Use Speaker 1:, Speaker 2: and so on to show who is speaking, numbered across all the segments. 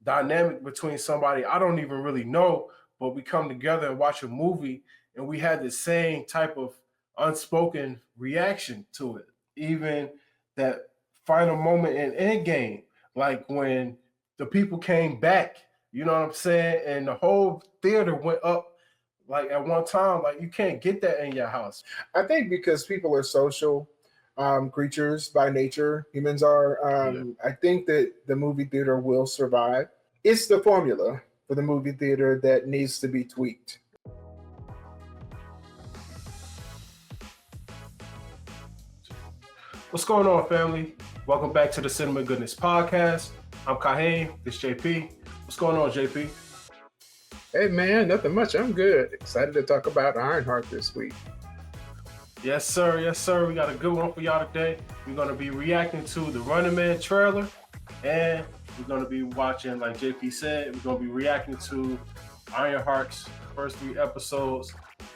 Speaker 1: dynamic between somebody I don't even really know, but we come together and watch a movie and we had the same type of unspoken reaction to it. Even that final moment in Endgame, like when the people came back, you know what I'm saying? And the whole theater went up like at one time. Like you can't get that in your house.
Speaker 2: I think because people are social creatures by nature, humans are. I think that the movie theater will survive. It's the formula for the movie theater that needs to be tweaked.
Speaker 1: What's going on, family? Welcome back to the Cinema Goodness Podcast. I'm Kaheem, this JP. What's going on, JP?
Speaker 2: Hey man, nothing much. I'm good. Excited to talk about Ironheart this week.
Speaker 1: Yes, sir. Yes, sir. We got a good one for y'all today. We're going to be reacting to the Running Man trailer, and we're going to be watching, like JP said, we're going to be reacting to Ironheart's first 3 episodes,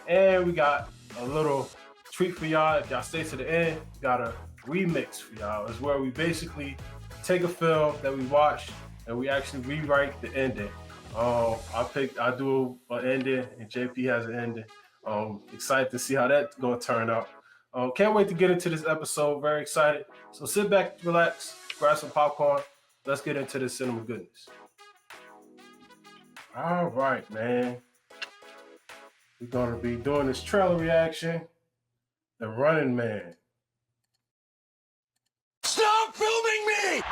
Speaker 1: and we got a little treat for y'all. If y'all stay to the end, we got a remix for y'all. It's where we basically take a film that we watched and we actually rewrite the ending. I do an ending and JP has an ending. Excited to see how that's going to turn out. Can't wait to get into this episode. Very excited. So sit back, relax, grab some popcorn. Let's get into this cinema goodness. All right, man. We're going to be doing this trailer reaction. The Running Man.
Speaker 3: Stop filming me!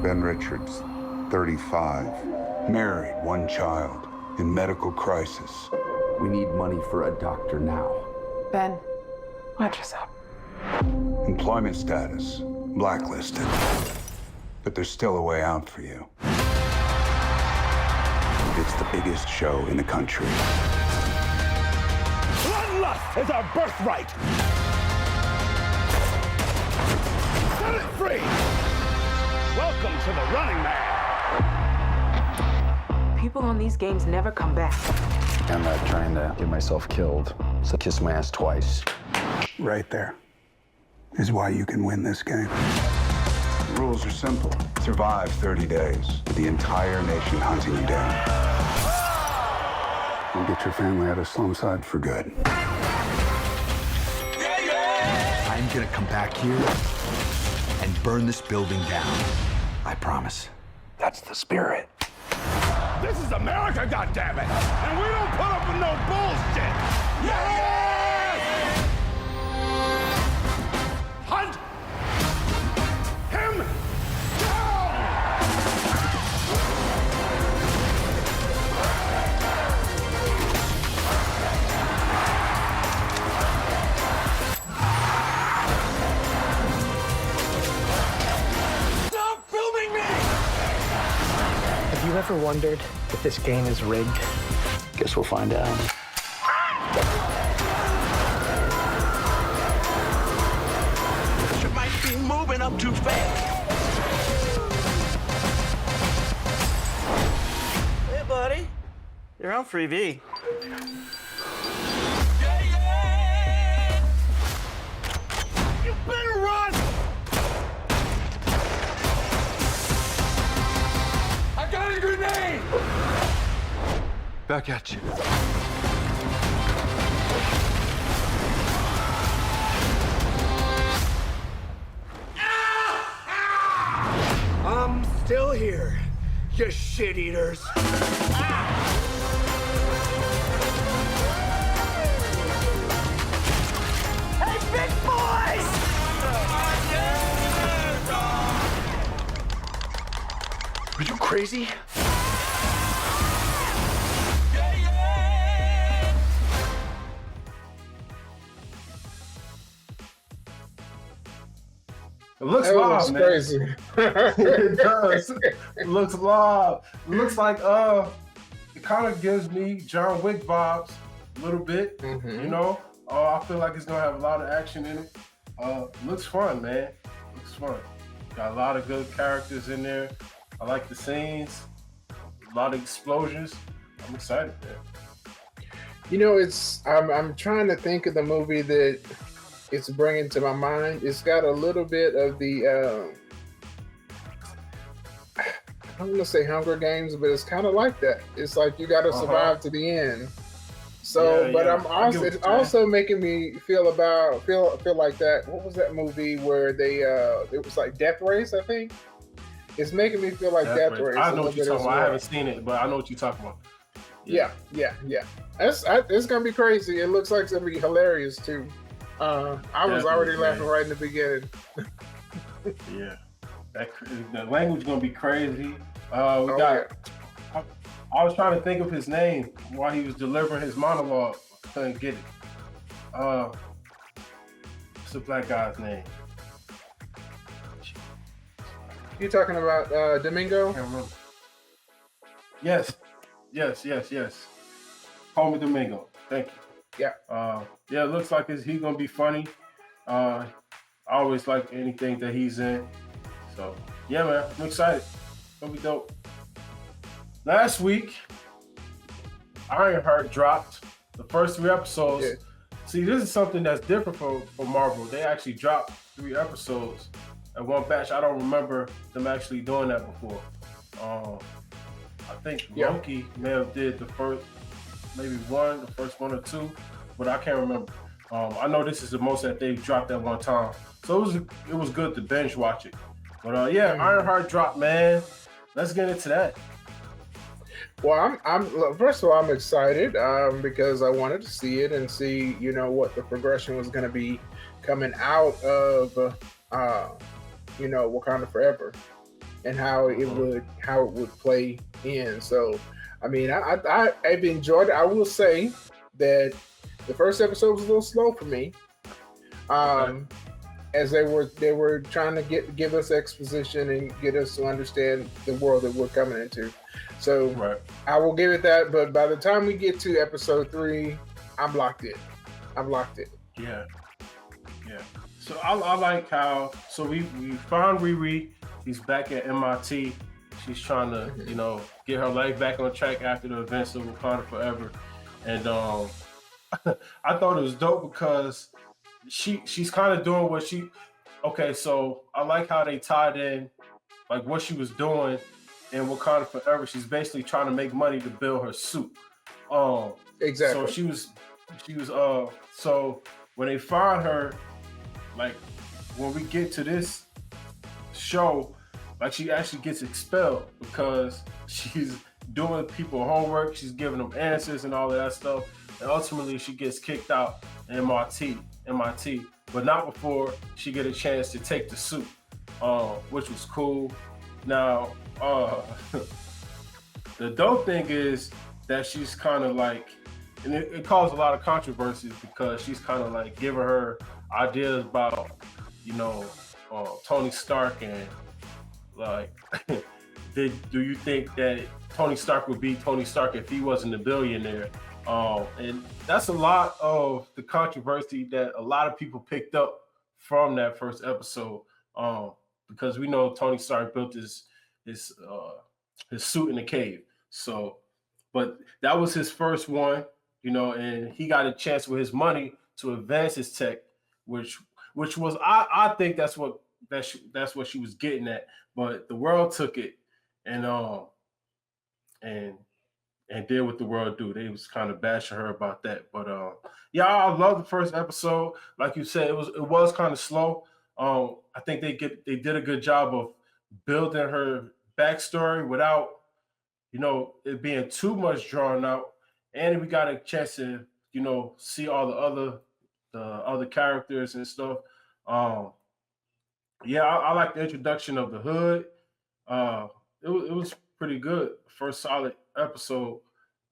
Speaker 4: Ben Richards, 35, married, 1 child, in medical crisis.
Speaker 5: We need money for a doctor now.
Speaker 6: Ben, watch us up.
Speaker 4: Employment status, blacklisted. But there's still a way out for you. It's the biggest show in the country.
Speaker 3: Bloodlust is our birthright! Set it free! Welcome to the Running Man!
Speaker 6: People on these games never come back.
Speaker 5: I'm not trying to get myself killed, so kiss my ass twice.
Speaker 4: Right there is why you can win this game. The rules are simple. Survive 30 days with the entire nation hunting you down. And get your family out of Slumside for good.
Speaker 7: I'm gonna come back here and burn this building down. I promise.
Speaker 4: That's the spirit.
Speaker 3: This is America, goddammit! And we don't put up with no bullshit! Yes! Hunt him down! Stop filming me!
Speaker 8: Have you ever wondered if this game is rigged?
Speaker 5: Guess we'll find out.
Speaker 3: You might be moving up too fast.
Speaker 9: Hey, buddy. You're on Freebie.
Speaker 3: You better run! I got a grenade!
Speaker 7: Back at you.
Speaker 3: I'm still here, you shit eaters. Hey, big boys!
Speaker 7: Are you crazy?
Speaker 1: It looks
Speaker 2: That
Speaker 1: live,
Speaker 2: was
Speaker 1: man.
Speaker 2: crazy.
Speaker 1: It does. It looks live. It looks like it kind of gives me John Wick vibes a little bit.
Speaker 2: Mhm.
Speaker 1: You know, I feel like it's gonna have a lot of action in it. Looks fun, man. Looks fun. Got a lot of good characters in there. I like the scenes. A lot of explosions. I'm excited, man.
Speaker 2: You know, I'm trying to think of the movie that it's bringing to my mind. It's got a little bit of the I'm gonna say Hunger Games, but it's kind of like that. It's like you got to survive to the end. So, but I'm also it's also making me feel like that. What was that movie where they it was like Death Race? I think it's making me feel like Death Race.
Speaker 1: I know what you're talking about. I haven't seen it, but I know what you're talking about.
Speaker 2: Yeah. It's gonna be crazy. It looks like it's gonna be hilarious too. I was already laughing right in the beginning.
Speaker 1: Yeah, the language gonna be crazy. I was trying to think of his name while he was delivering his monologue. I couldn't get it. What's the black guy's name?
Speaker 2: You talking about Domingo?
Speaker 1: I can't remember. Yes. Call me Domingo. Thank you.
Speaker 2: Yeah.
Speaker 1: It looks like he's gonna be funny. I always like anything that he's in. So yeah, man, I'm excited. It's gonna be dope. Last week, Ironheart dropped the first 3 episodes. Yeah. See, this is something that's different for Marvel. They actually dropped 3 episodes at one batch. I don't remember them actually doing that before. I think Loki may have did the first one or 2, but I can't remember. I know this is the most that they've dropped at one time, so it was good to binge watch it. But Ironheart dropped, man. Let's get into that.
Speaker 2: Well, first of all, I'm excited because I wanted to see it and see, what the progression was going to be coming out of, Wakanda Forever, and how it would play in. So, I mean, I've enjoyed it. I will say that the first episode was a little slow for me, as they were trying to give us exposition and get us to understand the world that we're coming into. So I will give it that, but by the time we get to episode 3, I'm locked in.
Speaker 1: Yeah. So I like how we found Riri. She's back at MIT. She's trying to get her life back on track after the events of Wakanda Forever, and I thought it was dope because she's kind of doing what she. Okay, so I like how they tied in like what she was doing in Wakanda Forever. She's basically trying to make money to build her suit.
Speaker 2: Exactly.
Speaker 1: So she was so when they find her, like when we get to this show, like she actually gets expelled because she's doing people homework, she's giving them answers and all of that stuff, and ultimately she gets kicked out in MIT, but not before she get a chance to take the suit, which was cool. Now, the dope thing is that she's kind of like, and it caused a lot of controversies because she's kind of like giving her ideas about, Tony Stark, and like, do you think that Tony Stark would be Tony Stark if he wasn't a billionaire? And that's a lot of the controversy that a lot of people picked up from that first episode, because we know Tony Stark built his suit in the cave. So, but that was his first one, and he got a chance with his money to advance his tech, which was I think that's what she was getting at. But the world took it and did what the world do. They was kind of bashing her about that. But I love the first episode. Like you said, it was kind of slow. I think they did a good job of building her backstory without, it being too much drawn out. And we got a chance to, see all the other characters and stuff. I like the introduction of the Hood. It was pretty good. First solid episode.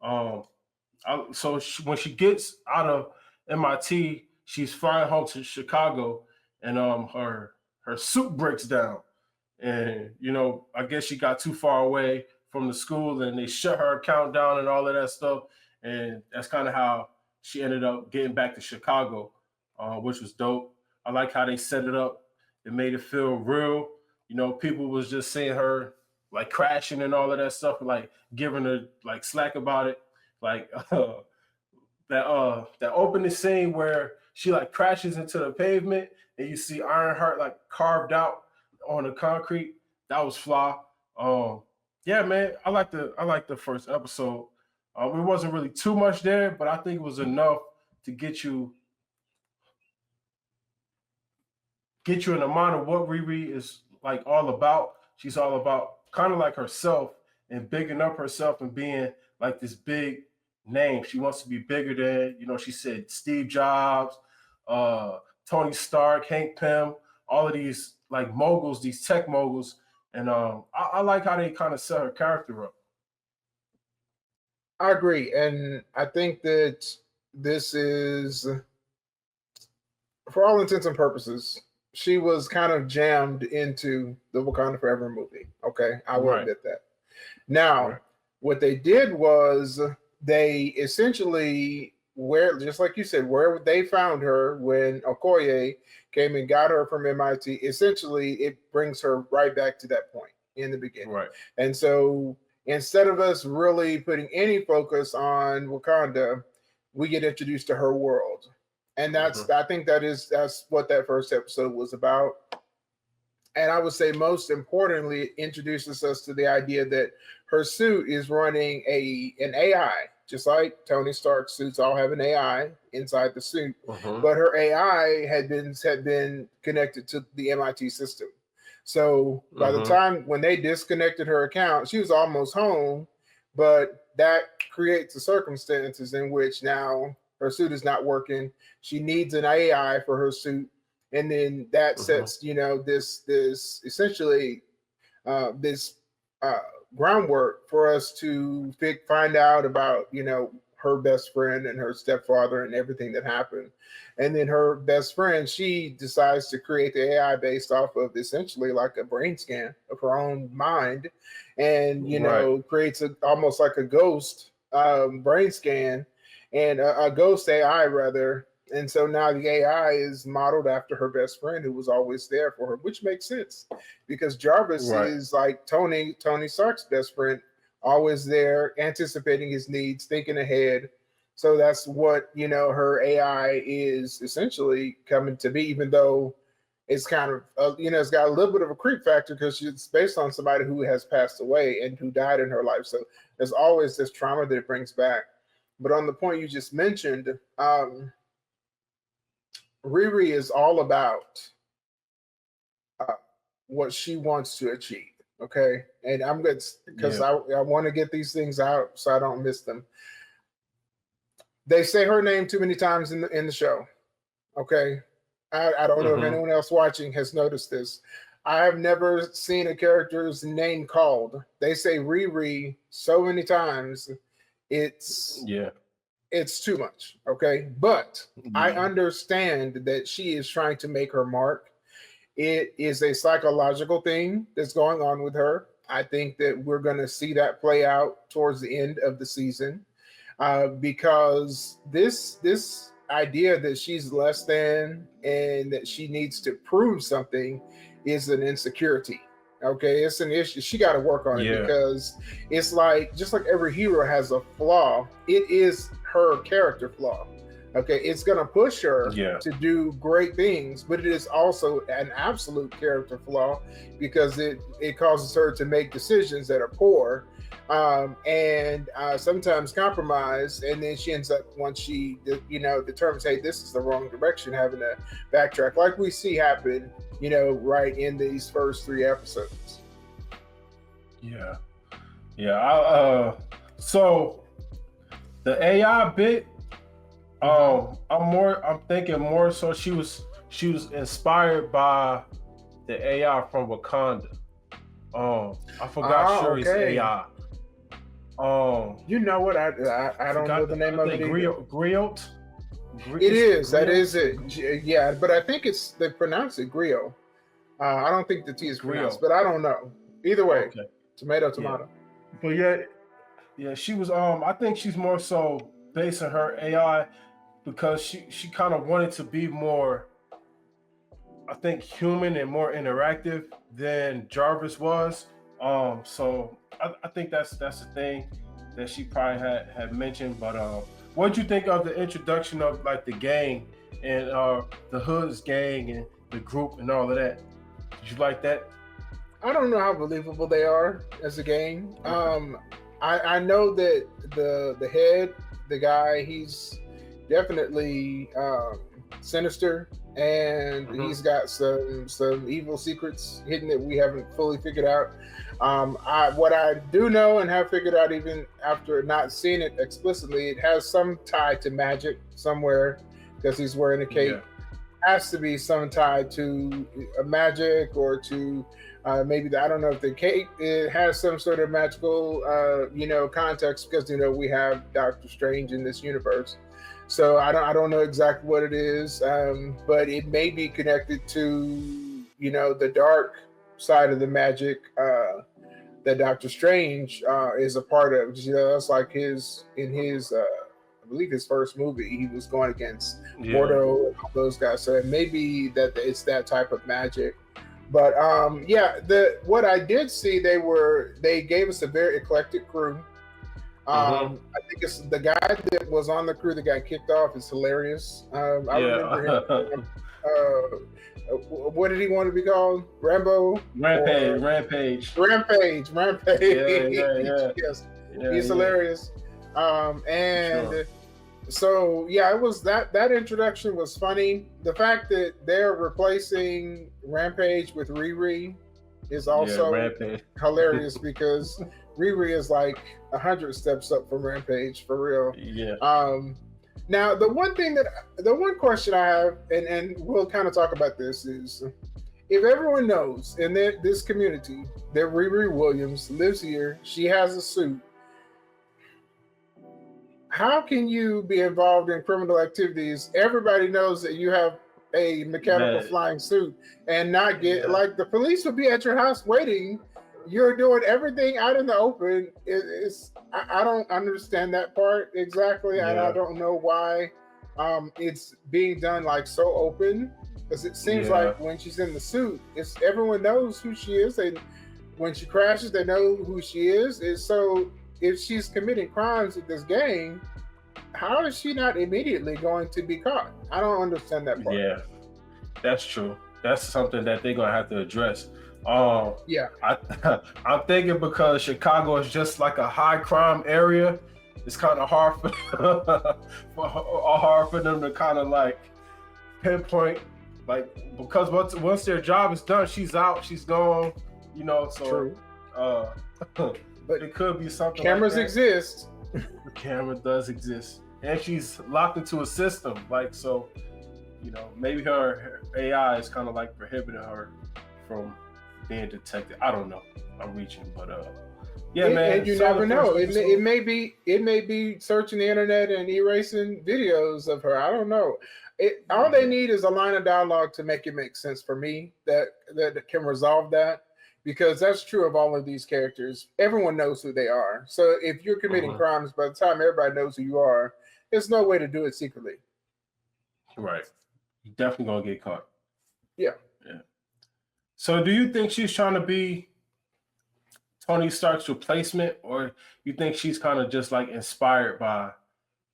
Speaker 1: When she gets out of MIT, she's flying home to Chicago, and her suit breaks down, and I guess she got too far away from the school, and they shut her account down and all of that stuff, and that's kind of how she ended up getting back to Chicago, which was dope. I like how they set it up. It made it feel real. People was just seeing her like crashing and all of that stuff, and like giving her like slack about it. Like that opening scene where she like crashes into the pavement and you see Ironheart like carved out on the concrete. That was fly. Yeah, man, I like the first episode. It wasn't really too much there, but I think it was enough to get you in the mind of what Riri is like all about. She's all about kind of like herself and bigging up herself and being like this big name. She wants to be bigger than, she said Steve Jobs, Tony Stark, Hank Pym, all of these like moguls, these tech moguls. And I like how they kind of set her character up.
Speaker 2: I agree. And I think that this is, for all intents and purposes, she was kind of jammed into the Wakanda Forever movie. Okay, I will admit that. Now, what they did was they essentially, just like you said, where they found her when Okoye came and got her from MIT, essentially it brings her right back to that point in the beginning.
Speaker 1: Right.
Speaker 2: And so instead of us really putting any focus on Wakanda, we get introduced to her world. And that's I think that's what that first episode was about. And I would say most importantly, it introduces us to the idea that her suit is running an AI, just like Tony Stark's suits all have an AI inside the suit. But her AI had been connected to the MIT system. So by the time when they disconnected her account, she was almost home, but that creates the circumstances in which now her suit is not working. She needs an AI for her suit. And then that sets, this essentially this groundwork for us to find out about, her best friend and her stepfather and everything that happened. And then her best friend, she decides to create the AI based off of essentially like a brain scan of her own mind, and creates almost like a ghost brain scan and a ghost AI rather. And so now the AI is modeled after her best friend who was always there for her, which makes sense because Jarvis is like Tony Stark's best friend, always there, anticipating his needs, thinking ahead. So that's what, her AI is essentially coming to be, even though it's kind of, it's got a little bit of a creep factor because it's based on somebody who has passed away and who died in her life. So there's always this trauma that it brings back. But on the point you just mentioned, Riri is all about what she wants to achieve. Okay. And I'm good because I want to get these things out so I don't miss them. They say her name too many times in the show. Okay. I don't know if anyone else watching has noticed this. I have never seen a character's name called. They say Riri so many times. It's too much. Okay. But I understand that she is trying to make her mark. It is a psychological thing that's going on with her. I think that we're going to see that play out towards the end of the season because this idea that she's less than and that she needs to prove something is an insecurity. Okay, it's an issue. She got to work on it because it's like, just like every hero has a flaw, it is her character flaw. Okay, it's going to push her to do great things, but it is also an absolute character flaw because it causes her to make decisions that are poor and sometimes compromise. And then she ends up, once she, determines, hey, this is the wrong direction, having to backtrack like we see happen, right in these first 3 episodes.
Speaker 1: So the AI bit, I'm thinking more so she was inspired by the AI from Wakanda. I forgot Shuri's AI.
Speaker 2: You know what? I don't know the name of it.
Speaker 1: Griot.
Speaker 2: It is. That is it. Yeah, but I think they pronounce it Griot. I don't think the T is pronounced, but I don't know. Either way, tomato.
Speaker 1: But yeah, she was. I think she's more so basing her AI because she kind of wanted to be more, I think, human and more interactive than Jarvis was. So I think that's the thing that she probably had mentioned. But what did you think of the introduction of like the gang and the Hood's gang and the group and all of that. Did you like that?
Speaker 2: I don't know how believable they are as a gang. I know that the head, the guy, he's definitely sinister, and he's got some evil secrets hidden that we haven't fully figured out. What I do know and have figured out, even after not seeing it explicitly, it has some tie to magic somewhere because he's wearing a cape. Has to be some tie to magic or to maybe I don't know if the cape it has some sort of magical context because we have Doctor Strange in this universe. So I don't know exactly what it is, but it may be connected to the dark side of the magic that Doctor Strange is a part of. That's like in his I believe his first movie, he was going against Mordo and all those guys. So it may be that it's that type of magic. But what I did see, they gave us a very eclectic crew. I think it's the guy that was on the crew that got kicked off is hilarious. I remember him. What did he want to be called? Rampage. Yes, he's hilarious. So it was that introduction was funny. The fact that they're replacing Rampage with Riri is also hilarious because Riri is like 100 steps up from Rampage for real. Now the one question I have, and we'll kind of talk about this, is if everyone knows in this community that Riri Williams lives here, she has a suit. How can you be involved in criminal activities? Everybody knows that you have a mechanical flying suit and not get like the police will be at your house waiting. You're doing everything out in the open. I don't understand that part exactly, and I don't know why it's being done like so open. Because it seems like when she's in the suit, everyone knows who she is. When she crashes, they know who she is. And so if she's committing crimes with this gang, how is she not immediately going to be caught? I don't understand that part.
Speaker 1: Yeah, that's true. That's something that they're gonna have to address. I'm thinking because Chicago is just like a high crime area, it's kind of hard for them to kind of like pinpoint, like because once their job is done, she's out, she's gone, So,
Speaker 2: true.
Speaker 1: But it could be something.
Speaker 2: Cameras exist.
Speaker 1: The camera does exist, and she's locked into a system. Maybe her AI is kind of like prohibiting her from being detected. I don't know. I'm reaching, but man.
Speaker 2: And you never know. It may be searching the internet and erasing videos of her. I don't know. All they need is a line of dialogue to make it make sense for me that can resolve that. Because that's true of all of these characters. Everyone knows who they are. So if you're committing crimes, by the time everybody knows who you are, there's no way to do it secretly.
Speaker 1: Right. You're definitely going to get caught.
Speaker 2: Yeah.
Speaker 1: So do you think she's trying to be Tony Stark's replacement, or you think she's kind of just like inspired by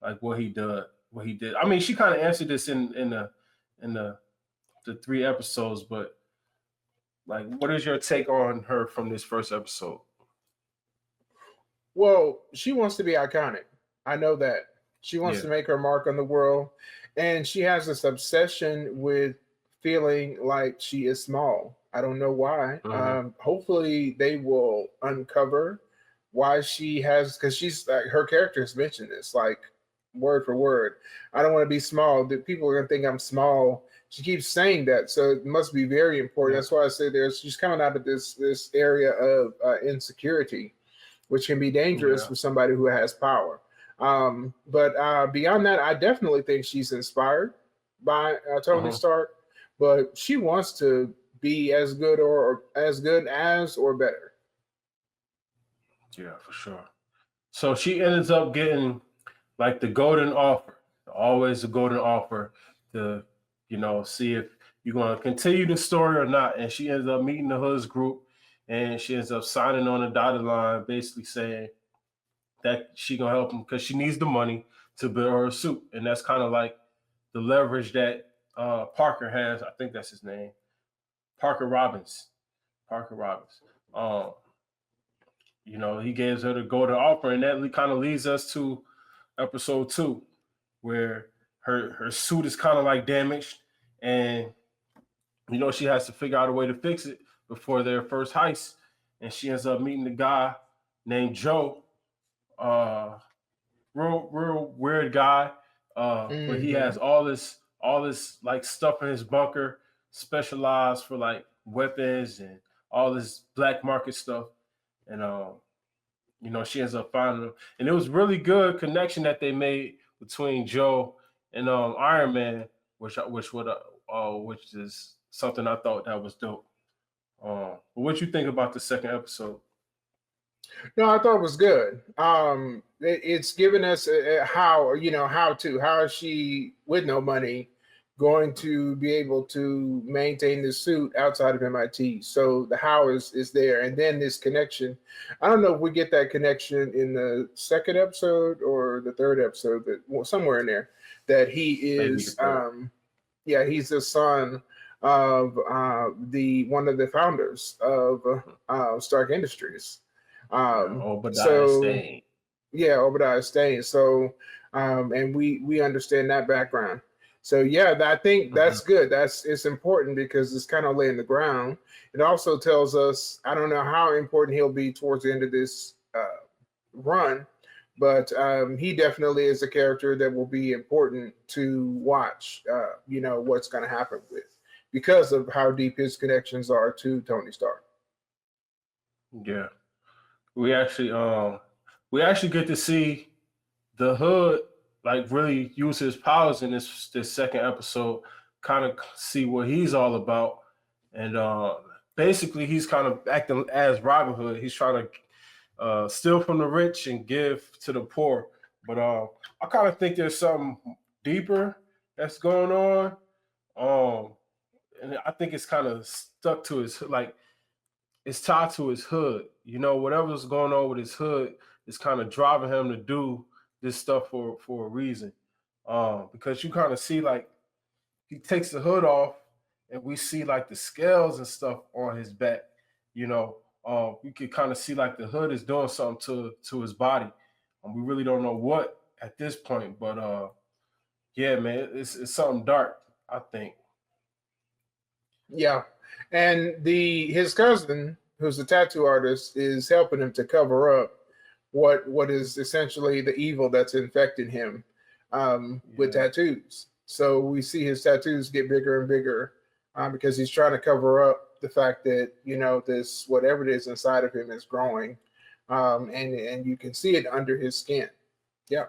Speaker 1: like what he did? I mean, she kind of answered this in the 3 episodes, but like, what is your take on her from this first episode?
Speaker 2: Well, she wants to be iconic. I know that. She wants to make her mark on the world. And she has this obsession with feeling like she is small. I don't know why. Hopefully they will uncover why she has, because she's like, her character has mentioned this, like word for word. I don't want to be small. The people are going to think I'm small. She keeps saying that, so it must be very important. That's why I say she's coming out of this area of insecurity, which can be dangerous for somebody who has power. But beyond that, I definitely think she's inspired by Tony Stark, but she wants to be as good or better.
Speaker 1: Yeah, for sure. So she ends up getting like the golden offer, always the golden offer to see if you're going to continue the story or not. And she ends up meeting the Hoods group, and she ends up signing on a dotted line, basically saying that she going to help him because she needs the money to build her a suit. And that's kind of like the leverage that Parker has. I think that's his name, Parker Robbins. Parker Robbins. He gives her the golden offer, and that kind of leads us to episode 2, where her suit is kind of like damaged, and she has to figure out a way to fix it before their first heist, and she ends up meeting the guy named Joe, real weird guy, but he has all this like stuff in his bunker, specialized for like weapons and all this black market stuff, and she ends up finding him, and it was really good connection that they made between Joe and Iron Man, which is something I thought that was dope. What you think about the second episode?
Speaker 2: No, I thought it was good. It's given us how is she with no money going to be able to maintain the suit outside of MIT? So the how is there, and then this connection. I don't know if we get that connection in the second episode or the third episode, but somewhere in there that he is. He's the son of one of the founders of Stark Industries.
Speaker 1: Obadiah Stane.
Speaker 2: Yeah, Obadiah Stane. So, and we understand that background. So yeah, I think that's good. It's important because it's kind of laying the ground. It also tells us, I don't know how important he'll be towards the end of this run, but he definitely is a character that will be important to watch. What's going to happen with, because of how deep his connections are to Tony Stark.
Speaker 1: Yeah. We actually get to see the Hood like really use his powers in this second episode, kind of see what he's all about, and basically he's kind of acting as Robin Hood. He's trying to steal from the rich and give to the poor, but I kind of think there's something deeper that's going on, and I think it's kind of stuck to his it's tied to his hood. Whatever's going on with his hood is kind of driving him to do this stuff for a reason. Because you kind of see like he takes the hood off and we see like the scales and stuff on his back. We could kind of see like the hood is doing something to his body. We really don't know what at this point, but yeah, man, it's something dark, I think.
Speaker 2: Yeah. And his cousin, who's a tattoo artist, is helping him to cover up what is essentially the evil that's infected him with tattoos. So we see his tattoos get bigger and bigger because he's trying to cover up the fact that this whatever it is inside of him is growing, and you can see it under his skin. Yeah.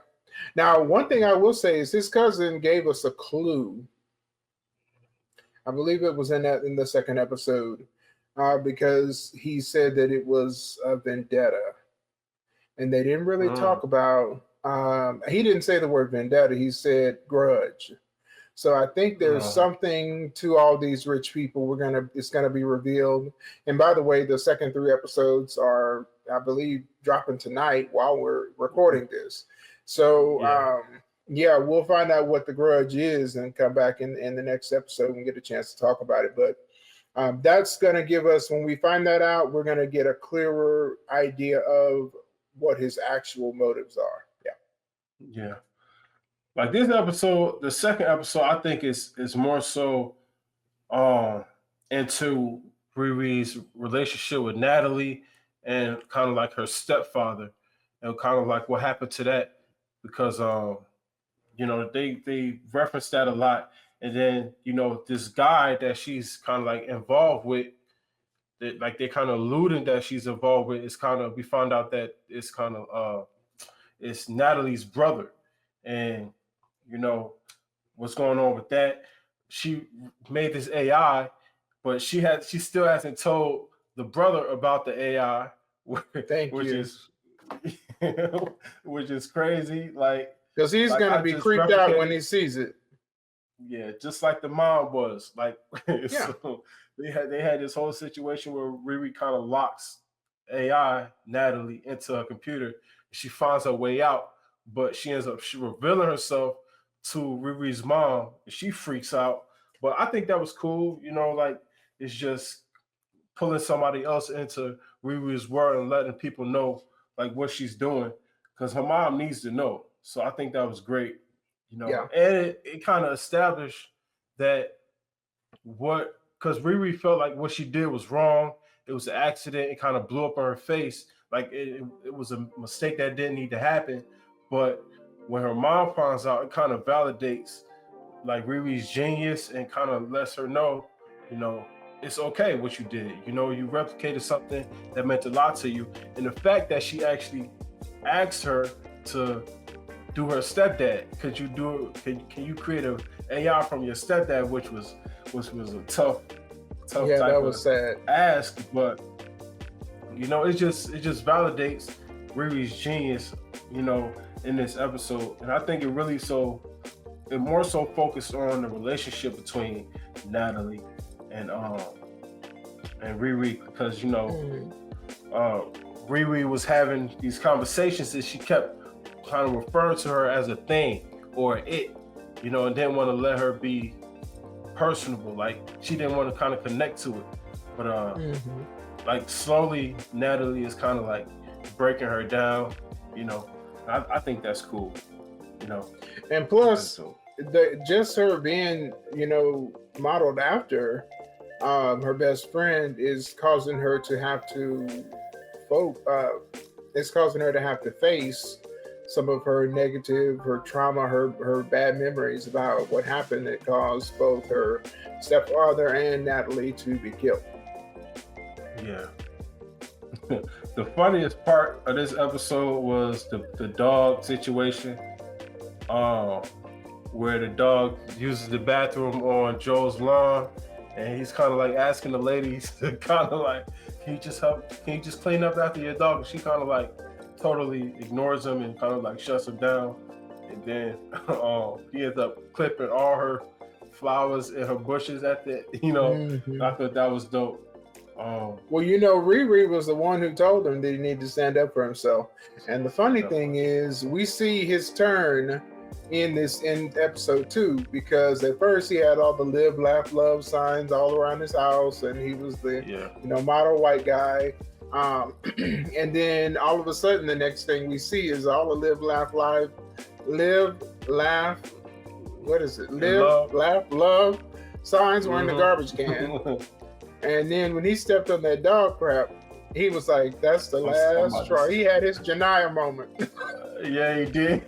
Speaker 2: Now, one thing I will say is his cousin gave us a clue. I believe it was in the second episode, because he said that it was a vendetta, and they didn't really talk about. He didn't say the word vendetta. He said grudge. So I think there's something to all these rich people. It's gonna be revealed. And by the way, the second 3 episodes are, I believe, dropping tonight while we're recording this. So. Yeah, we'll find out what the grudge is and come back in the next episode and get a chance to talk about it. But that's going to give us, when we find that out, we're going to get a clearer idea of what his actual motives are. Yeah.
Speaker 1: Yeah. Like this episode, the second episode, I think is more so into Riri's relationship with Natalie and kind of like her stepfather, and kind of like what happened to that, because they reference that a lot. And then, this guy that she's kind of like involved with, that like they kind of alluding that she's involved with, is kind of, we found out that it's kind of it's Natalie's brother. And what's going on with that? She made this AI, but she still hasn't told the brother about the AI, which is crazy. Like,
Speaker 2: because he's going to be creeped out when he sees it.
Speaker 1: Yeah, just like the mom was. Like, so they had this whole situation where Riri kind of locks AI, Natalie, into her computer. She finds her way out, but she ends up revealing herself to Riri's mom, and she freaks out. But I think that was cool, like it's just pulling somebody else into Riri's world and letting people know like what she's doing because her mom needs to know. So I think that was great,
Speaker 2: Yeah.
Speaker 1: and it kind of established that because Riri felt like what she did was wrong. It was an accident. It kind of blew up on her face. Like it was a mistake that didn't need to happen. But when her mom finds out, it kind of validates like Riri's genius and kind of lets her know, it's okay what you did. You replicated something that meant a lot to you. And the fact that she actually asked her to do her stepdad, can you create an AI from your stepdad, which was a tough
Speaker 2: Yeah,
Speaker 1: type
Speaker 2: that was sad.
Speaker 1: ask, but it just validates Riri's genius, in this episode. And I think it more so focused on the relationship between Natalie and Riri, because Riri was having these conversations that she kept kind of referring to her as a thing or it, and didn't want to let her be personable. Like she didn't want to kind of connect to it. But like slowly Natalie is kind of like breaking her down, I think that's cool,
Speaker 2: And plus, just her being, modeled after her best friend is causing her to have to face some of her negative, her trauma, her bad memories about what happened that caused both her stepfather and Natalie to be killed.
Speaker 1: Yeah. The funniest part of this episode was the dog situation, where the dog uses the bathroom on Joe's lawn, and he's kind of like asking the ladies to kind of like, can you just clean up after your dog? And she kind of like totally ignores him and kind of like shuts him down. And then he ends up clipping all her flowers and her bushes at the, I thought that was dope.
Speaker 2: Well, Riri was the one who told him that he needed to stand up for himself. And the funny thing is, we see his turn in episode 2, because at first he had all the live, laugh, love signs all around his house, and he was the model white guy. And then all of a sudden, the next thing we see is all the live, laugh, love signs were in the garbage can. And then when he stepped on that dog crap, he was like, that's the last straw. He had his Janiyah moment.
Speaker 1: Yeah, he did.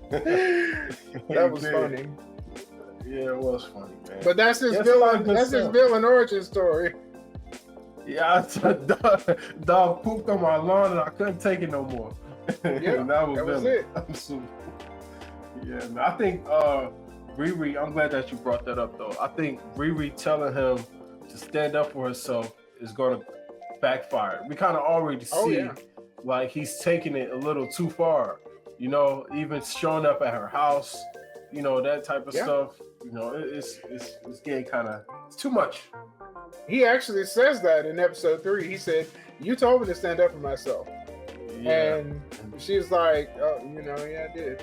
Speaker 2: That was funny.
Speaker 1: Yeah, it was funny, man.
Speaker 2: But that's his villain. That's his villain origin story.
Speaker 1: Yeah, dog pooped on my lawn and I couldn't take it no more.
Speaker 2: Yeah, that was it.
Speaker 1: Yeah, man. I think Riri, I'm glad that you brought that up though. I think Riri telling him to stand up for herself is going to backfire. We kind of already see like he's taking it a little too far, even showing up at her house, that type of stuff. It's getting kind of, it's too much.
Speaker 2: He actually says that in episode 3. He said, you told me to stand up for myself. Yeah. And she's like, oh, yeah, I did.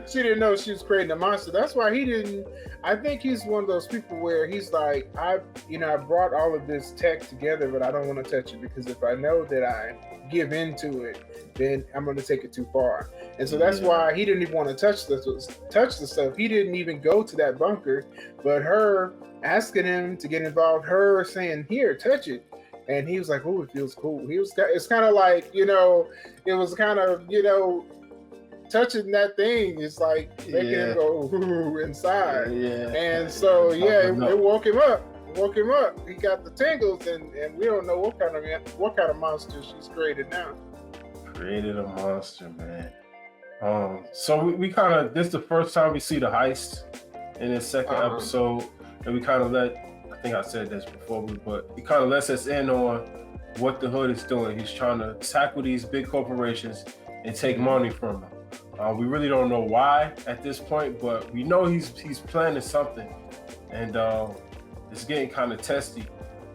Speaker 2: She didn't know she was creating a monster. That's why he didn't. I think he's one of those people where he's like, I brought all of this tech together, but I don't want to touch it, because if I know that I give into it, then I'm going to take it too far. And so that's why he didn't even want to touch the stuff. He didn't even go to that bunker, but her asking him to get involved, her saying, here, touch it. And he was like, oh, it feels cool. It's kind of like, it was kind of, touching that thing is like making him go inside. And so it woke him up. He got the tingles, and we don't know what kind of monster she's created now.
Speaker 1: Created a monster, man. So we kind of, this is the first time we see the heist in this second episode, and we kind of I think I said this before, but he kind of lets us in on what the hood is doing. He's trying to tackle these big corporations and take money from them. We really don't know why at this point, but we know he's planning something, and it's getting kind of testy.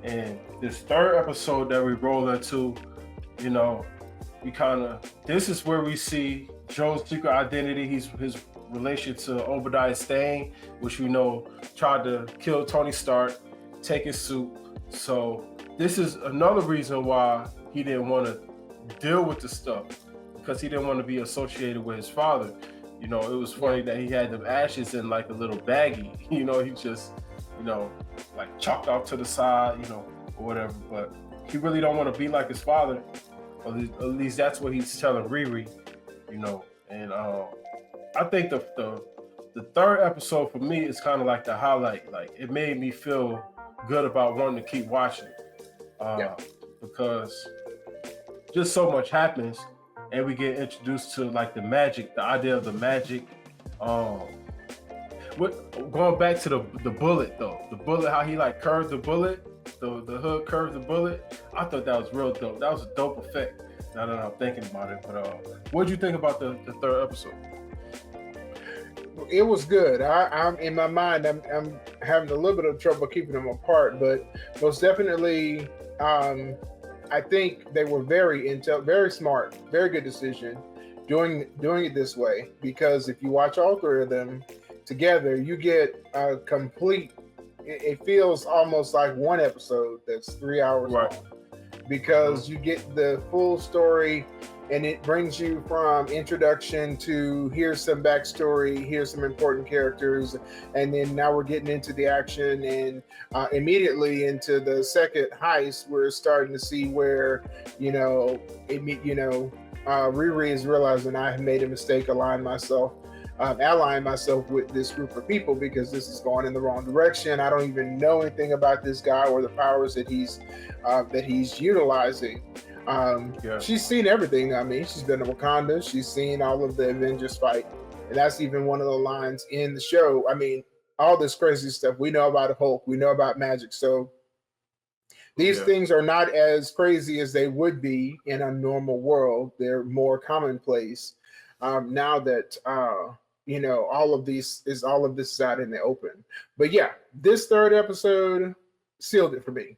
Speaker 1: And this third episode that we roll into, this is where we see Joe's secret identity. His relation to Obadiah Stane, which we know tried to kill Tony Stark, take his suit. So this is another reason why he didn't want to deal with the stuff, because he didn't want to be associated with his father. You know, it was funny that he had them ashes in like a little baggie. You know, he just, you know, like chalked off to the side, you know, or whatever. But he really don't want to be like his father. Or at least that's what he's telling Riri, you know. And I think the third episode for me is kind of like the highlight. Like, it made me feel good about wanting to keep watching, because just so much happens, and we get introduced to like the magic, the idea of the magic. Going back to the bullet though, the bullet, how he like curved the bullet, the hood curved the bullet. I thought that was real dope. That was a dope effect. Now that I'm thinking about it, but what did you think about the third episode?
Speaker 2: It was good. I'm in my mind. I'm having a little bit of trouble keeping them apart, but most definitely, I think they were very smart, very good decision doing it this way. Because if you watch all three of them together, you get a complete. It feels almost like one episode that's 3 hours long, because you get the full story. And it brings you from introduction to here's some backstory, here's some important characters, and then now we're getting into the action, and immediately into the second heist. We're starting to see where, Riri is realizing I have made a mistake allying myself with this group of people, because this is going in the wrong direction. I don't even know anything about this guy or the powers that he's utilizing. She's seen everything. I mean, she's been to Wakanda. She's seen all of the Avengers fight. And that's even one of the lines in the show. I mean, all this crazy stuff. We know about Hulk. We know about magic. So these things are not as crazy as they would be in a normal world. They're more commonplace now that, all of this is out in the open. But yeah, this third episode sealed it for me.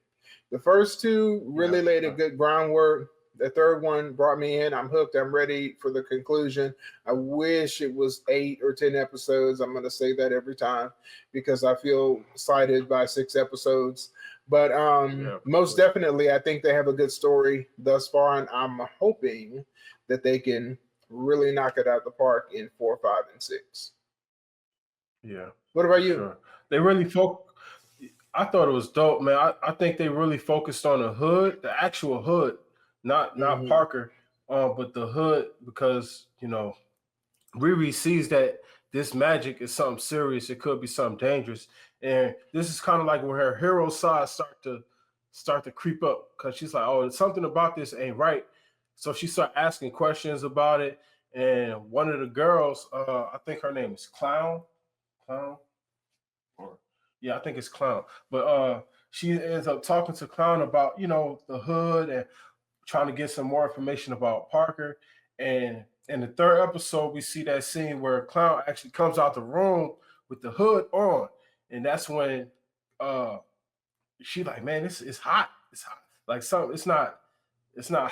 Speaker 2: The first two really laid a good groundwork. The third one brought me in. I'm hooked. I'm ready for the conclusion. I wish it was 8 or 10 episodes. I'm going to say that every time, because I feel slighted by 6 episodes. But most definitely, I think they have a good story thus far, and I'm hoping that they can really knock it out of the park in 4, 5, and 6.
Speaker 1: Yeah.
Speaker 2: What about you?
Speaker 1: Sure. They really I thought it was dope, man. I think they really focused on the hood, the actual hood, not Parker, but the hood, because, Riri sees that this magic is something serious. It could be something dangerous, and this is kind of like when her hero side start to creep up, because she's like, oh, something about this ain't right. So she started asking questions about it, and one of the girls, I think her name is Clown. Yeah, I think it's Clown. But she ends up talking to Clown about, the hood, and trying to get some more information about Parker. And in the third episode, we see that scene where Clown actually comes out the room with the hood on. And that's when she like, man, it's hot. It's hot. Like it's not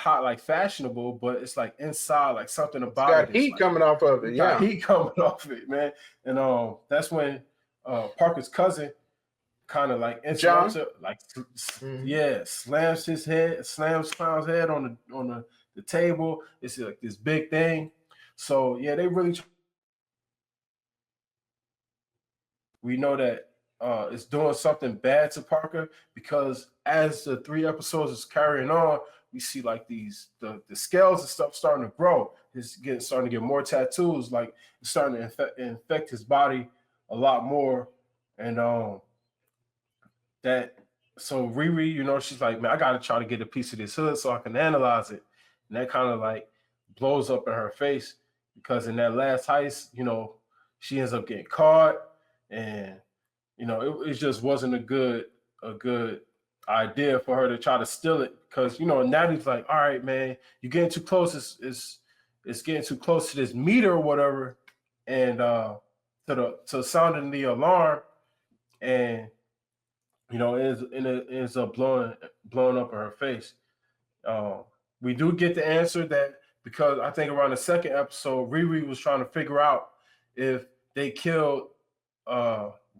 Speaker 1: hot like fashionable, but it's like inside, like something about
Speaker 2: it. Got heat coming off of it. Yeah.
Speaker 1: Heat coming off of it, man. And that's when Parker's cousin kind of like interrupts it, like slams Clown's head on the table. It's like this big thing. So yeah, they really. We know that it's doing something bad to Parker, because as the 3 episodes is carrying on, we see like the scales and stuff starting to grow. It's starting to get more tattoos. Like, it's starting to infect his body a lot more. And so Riri, she's like, man, I gotta try to get a piece of this hood so I can analyze it. And that kind of like blows up in her face, because in that last heist, she ends up getting caught, and it just wasn't a good idea for her to try to steal it, because Natalie's like, all right, man, you're getting too close. It's getting too close to this meter or whatever, and to sounding the alarm, and it ends up blowing up in her face. We do get the answer that because I think around the second episode, Riri was trying to figure out if they killed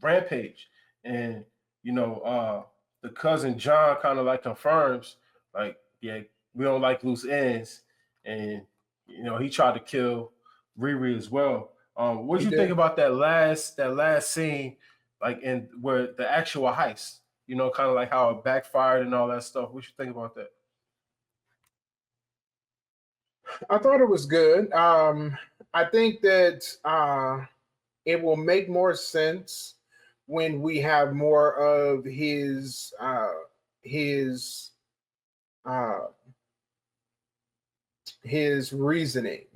Speaker 1: Rampage, and the cousin John kind of like confirms, like, yeah, we don't like loose ends, and he tried to kill Riri as well. What do you think about that last scene, like in where the actual heist? Kind of like how it backfired and all that stuff. What you think about that?
Speaker 2: I thought it was good. I think that it will make more sense when we have more of his reasoning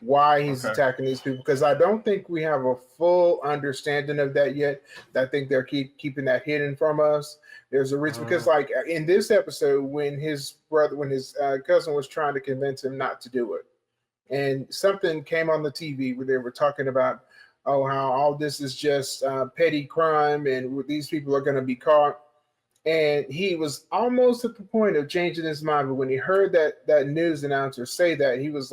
Speaker 2: why he's attacking these people, because I don't think we have a full understanding of that yet. I think they're keeping that hidden from us. There's a reason, because like in this episode, when his cousin was trying to convince him not to do it, and something came on the TV where they were talking about, how all this is just petty crime and these people are going to be caught. And he was almost at the point of changing his mind, but when he heard that news announcer say that, he was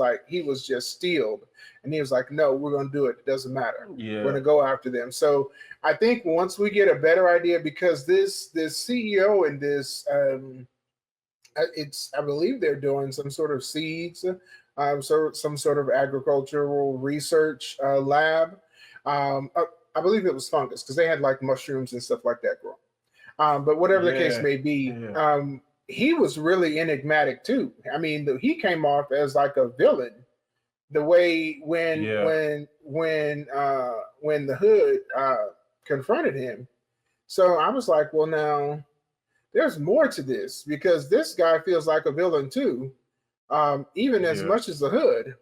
Speaker 2: just steeled, and he was like, "No, we're going to do it. It doesn't matter. We're going to go after them." So I think once we get a better idea, because this CEO and this, I believe they're doing some sort of seeds, so some sort of agricultural research lab. I believe it was fungus, because they had like mushrooms and stuff like that growing. But whatever the case may be, he was really enigmatic too. I mean, he came off as like a villain. The way when the hood confronted him. So I was like, well, now there's more to this, because this guy feels like a villain too, even as much as the hood.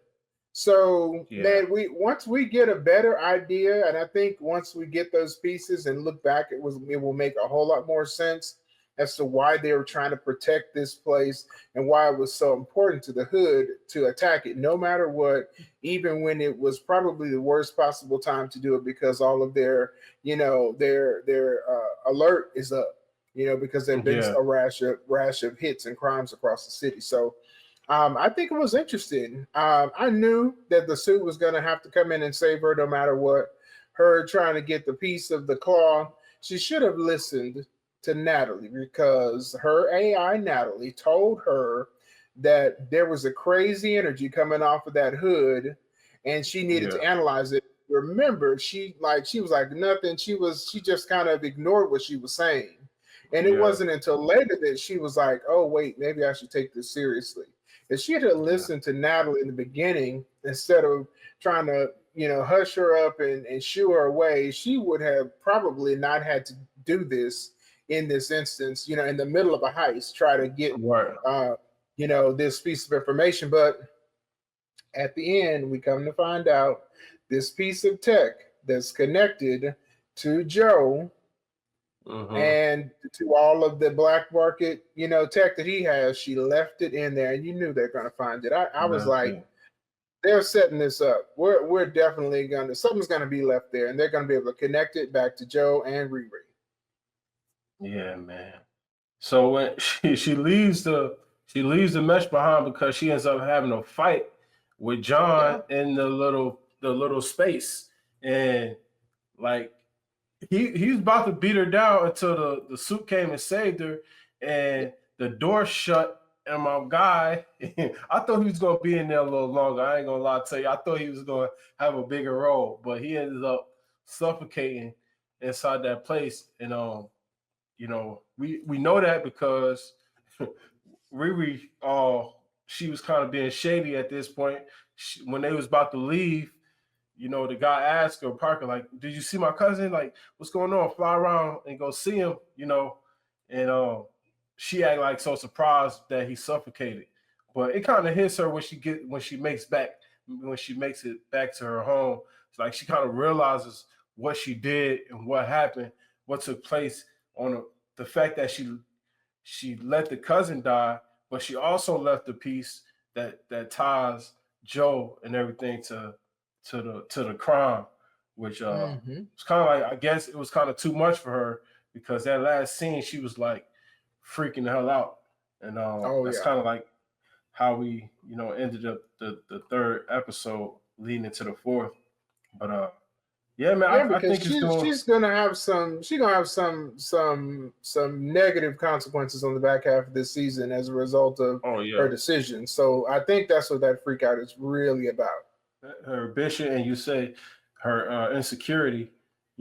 Speaker 2: So man, once we get a better idea, and I think once we get those pieces and look back, it will make a whole lot more sense as to why they were trying to protect this place and why it was so important to the hood to attack it, no matter what, even when it was probably the worst possible time to do it, because all of their alert is up, because there've been a rash of hits and crimes across the city. So I think it was interesting. I knew that the suit was going to have to come in and save her no matter what. Her trying to get the piece of the claw. She should have listened to Natalie, because her AI, Natalie, told her that there was a crazy energy coming off of that hood, and she needed to analyze it. Remember, she was like nothing. She just kind of ignored what she was saying. And it wasn't until later that she was like, oh, wait, maybe I should take this seriously. If she had listened to Natalie in the beginning, instead of trying to, hush her up and shoo her away, she would have probably not had to do this in this instance, in the middle of a heist, try to get, this piece of information. But at the end, we come to find out this piece of tech that's connected to Joe and to all of the black market, tech that he has, she left it in there, and you knew they're going to find it. I was like, they're setting this up. We're definitely something's going to be left there, and they're going to be able to connect it back to Joe and Riri.
Speaker 1: Yeah, man. So when she leaves the mesh behind, because she ends up having a fight with John in the little space, and like he's about to beat her down until the suit came and saved her, and the door shut. And my guy, I thought he was gonna be in there a little longer. I ain't gonna lie to you. I thought he was gonna have a bigger role, but he ended up suffocating inside that place. And we know that because Riri, she was kind of being shady at this point. When they was about to leave, the guy asked her, Parker, like, did you see my cousin? Like, what's going on? Fly around and go see him, and she acted like so surprised that he suffocated. But it kind of hits her when she makes it back to her home. It's like she kind of realizes what she did and what happened, what took place, on the fact that she let the cousin die, but she also left the piece that ties Joe and everything to the crime, which it's kind of like, I guess it was kind of too much for her, because that last scene she was like freaking the hell out, and that's kind of like how we ended up the third episode leading into the fourth. But yeah, man,
Speaker 2: Yeah,
Speaker 1: I
Speaker 2: because
Speaker 1: think it's doing.
Speaker 2: she's gonna have some negative consequences on the back half of this season as a result of
Speaker 1: Oh yeah,
Speaker 2: her decision. So I think that's what that freak out is really about.
Speaker 1: her ambition, and you say her insecurity.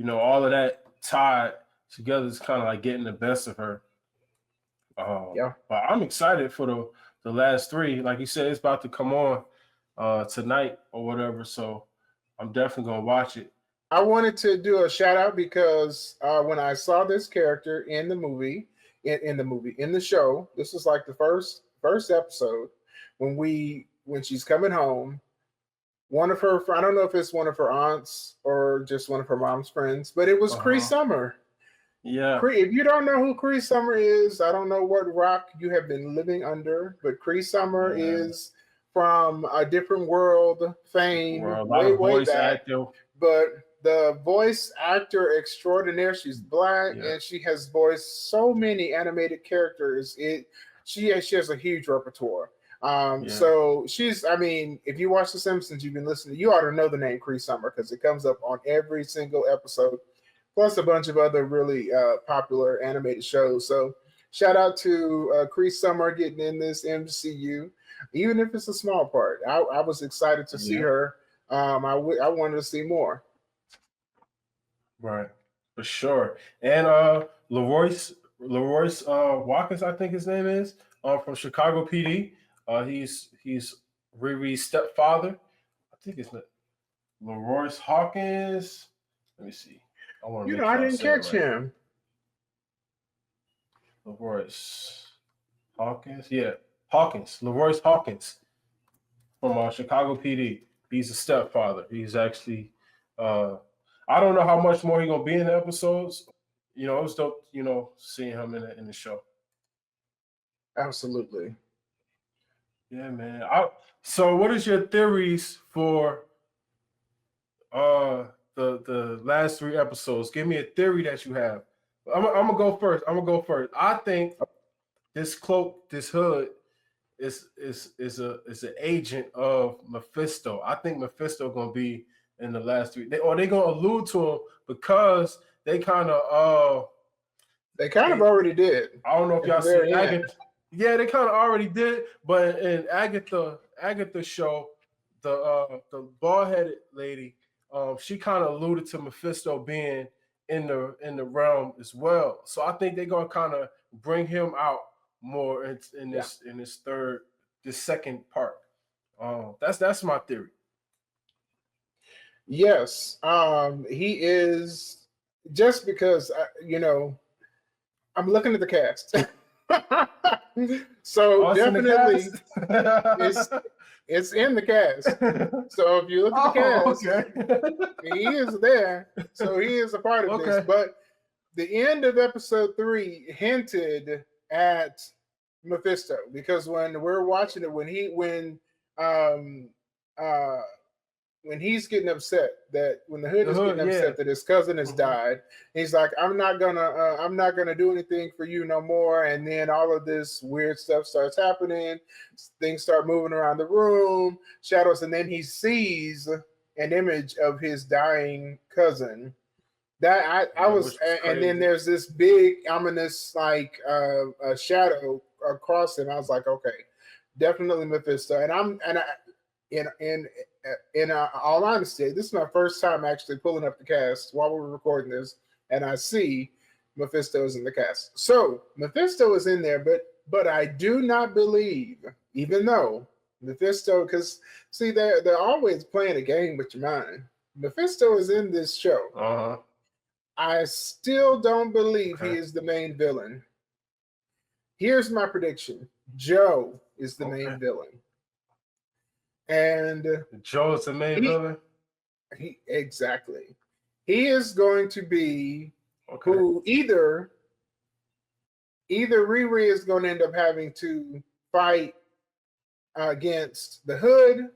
Speaker 1: All of that tied together is kind of like getting the best of her.
Speaker 2: Yeah.
Speaker 1: But I'm excited for the last three. Like you said, it's about to come on tonight or whatever. So I'm definitely gonna watch it.
Speaker 2: I wanted to do a shout out because when I saw this character in the movie, in the show, this was like the first episode when she's coming home. One of her, I don't know if it's one of her aunts or just one of her mom's friends, but it was Cree Summer.
Speaker 1: Yeah.
Speaker 2: If you don't know who Cree Summer is, I don't know what rock you have been living under, but Cree Summer is from a different world fame, way back.
Speaker 1: Actor.
Speaker 2: But the voice actor extraordinaire, she's black and she has voiced so many animated characters. She has a huge repertoire. So if you watch The Simpsons, you've been listening, you ought to know the name Cree Summer because it comes up on every single episode, plus a bunch of other really popular animated shows. So shout out to Cree Summer getting in this MCU, even if it's a small part. I was excited to see her. I wanted to see more.
Speaker 1: Right, for sure. And Leroyce Watkins, I think his name is, from Chicago PD. He's Riri's stepfather. I think it's Leroyce Hawkins. Let me see.
Speaker 2: I didn't catch him.
Speaker 1: Leroyce Hawkins. Yeah, Hawkins. Leroyce Hawkins from Chicago PD. He's a stepfather. He's actually I don't know how much more he's gonna be in the episodes. It was dope, seeing him in the show.
Speaker 2: Absolutely.
Speaker 1: Yeah, man. So what is your theories for the last three episodes? Give me a theory that you have. I'm gonna go first. I think this cloak, this hood, is an agent of Mephisto. I think Mephisto gonna be in the last three. They're gonna allude to him because they kind of
Speaker 2: already did.
Speaker 1: I don't know if y'all see Agatha. Yeah, they kind of already did, but in Agatha show, the bald-headed lady, she kind of alluded to Mephisto being in the realm as well. So I think they're gonna kind of bring him out more in this second part. That's my theory.
Speaker 2: Yes, he is, just because I'm looking at the cast. So definitely it's in the cast. So if you look at the cast, he is there. So he is a part of this. But the end of episode 3 hinted at Mephisto, because when we're watching it, when he's getting upset, that when the hood is getting upset that his cousin has died, he's like, I'm not gonna do anything for you no more. And then all of this weird stuff starts happening. Things start moving around the room, shadows, and then he sees an image of his dying cousin. That I was, and then there's this big ominous a shadow across him. I was like, okay, definitely Mephisto. In all honesty, this is my first time actually pulling up the cast while we were recording this, and I see Mephisto is in the cast. So Mephisto is in there, but I do not believe, even though Mephisto, because see, they're always playing a game with your mind. Mephisto is in this show. I still don't believe he is the main villain. Here's my prediction: Joe is the main villain. And
Speaker 1: Joe is the main villain.
Speaker 2: Exactly. He is going to be who either Riri is going to end up having to fight against the Hood,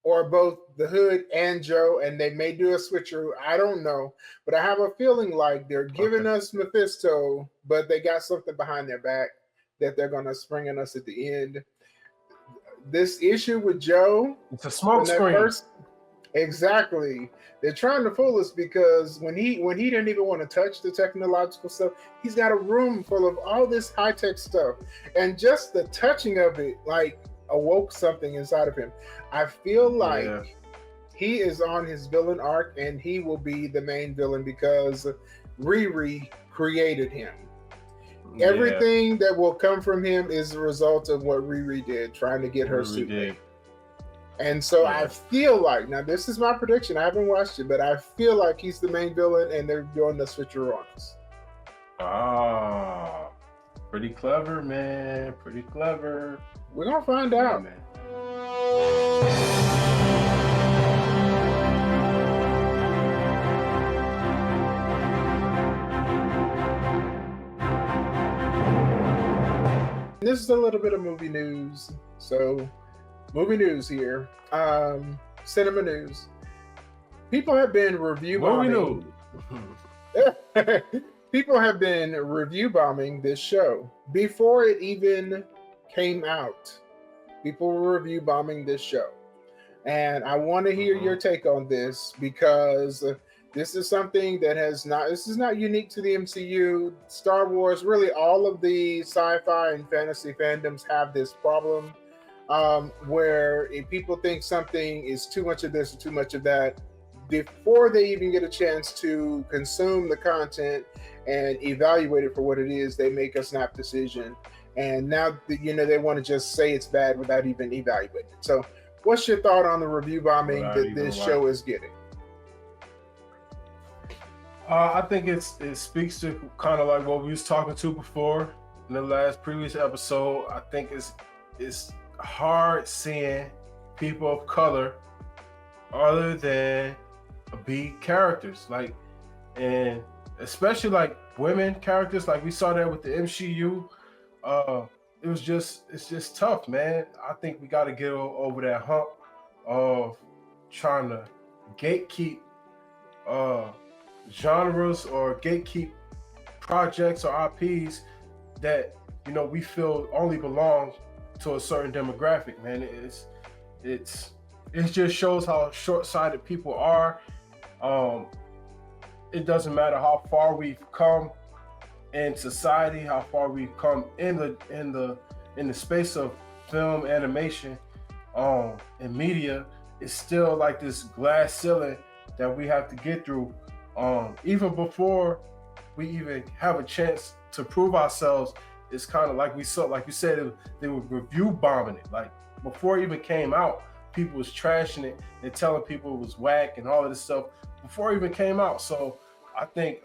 Speaker 2: or both the Hood and Joe, and they may do a switcheroo. I don't know, but I have a feeling like they're giving us Mephisto, but they got something behind their back that they're going to spring on us at the end. this issue with Joe.
Speaker 1: It's a smoke
Speaker 2: when that
Speaker 1: screen.
Speaker 2: Exactly. They're trying to fool us because when he didn't even want to touch the technological stuff, he's got a room full of all this high-tech stuff. And just the touching of it, like, awoke something inside of him. I feel like he is on his villain arc, and he will be the main villain because Riri created him.
Speaker 1: Yeah.
Speaker 2: Everything that will come from him is the result of what Riri did, trying to get her suit made. And so I feel like, now this is my prediction, I haven't watched it, but I feel like he's the main villain and they're doing the switcheroo on us.
Speaker 1: Ah, pretty clever, man. Pretty clever.
Speaker 2: We're going to find out.
Speaker 1: Man.
Speaker 2: This is a little bit of movie news. So, movie news here. Cinema news. People have been review bombing. People have been review bombing this show before it even came out. People were review bombing this show, and I want to hear your take on this because this is something that this is not unique to the MCU. Star Wars, really all of the sci-fi and fantasy fandoms have this problem where if people think something is too much of this or too much of that, before they even get a chance to consume the content and evaluate it for what it is, they make a snap decision. And now, they want to just say it's bad without even evaluating it. So what's your thought on the review bombing that this show is getting?
Speaker 1: I think it speaks to kind of like what we was talking to before in the previous episode. I think it's hard seeing people of color other than be characters, like, and especially like women characters, like we saw that with the MCU. It's just tough, man. I think we got to get over that hump of trying to gatekeep genres or gatekeep projects or IPs that we feel only belong to a certain demographic. Man, it just shows how short-sighted people are. It doesn't matter how far we've come in society, how far we've come in the space of film, animation, and media. It's still like this glass ceiling that we have to get through. Even before we even have a chance to prove ourselves, it's kind of like you said, they were review bombing it. Like before it even came out, people was trashing it and telling people it was whack and all of this stuff before it even came out. So I think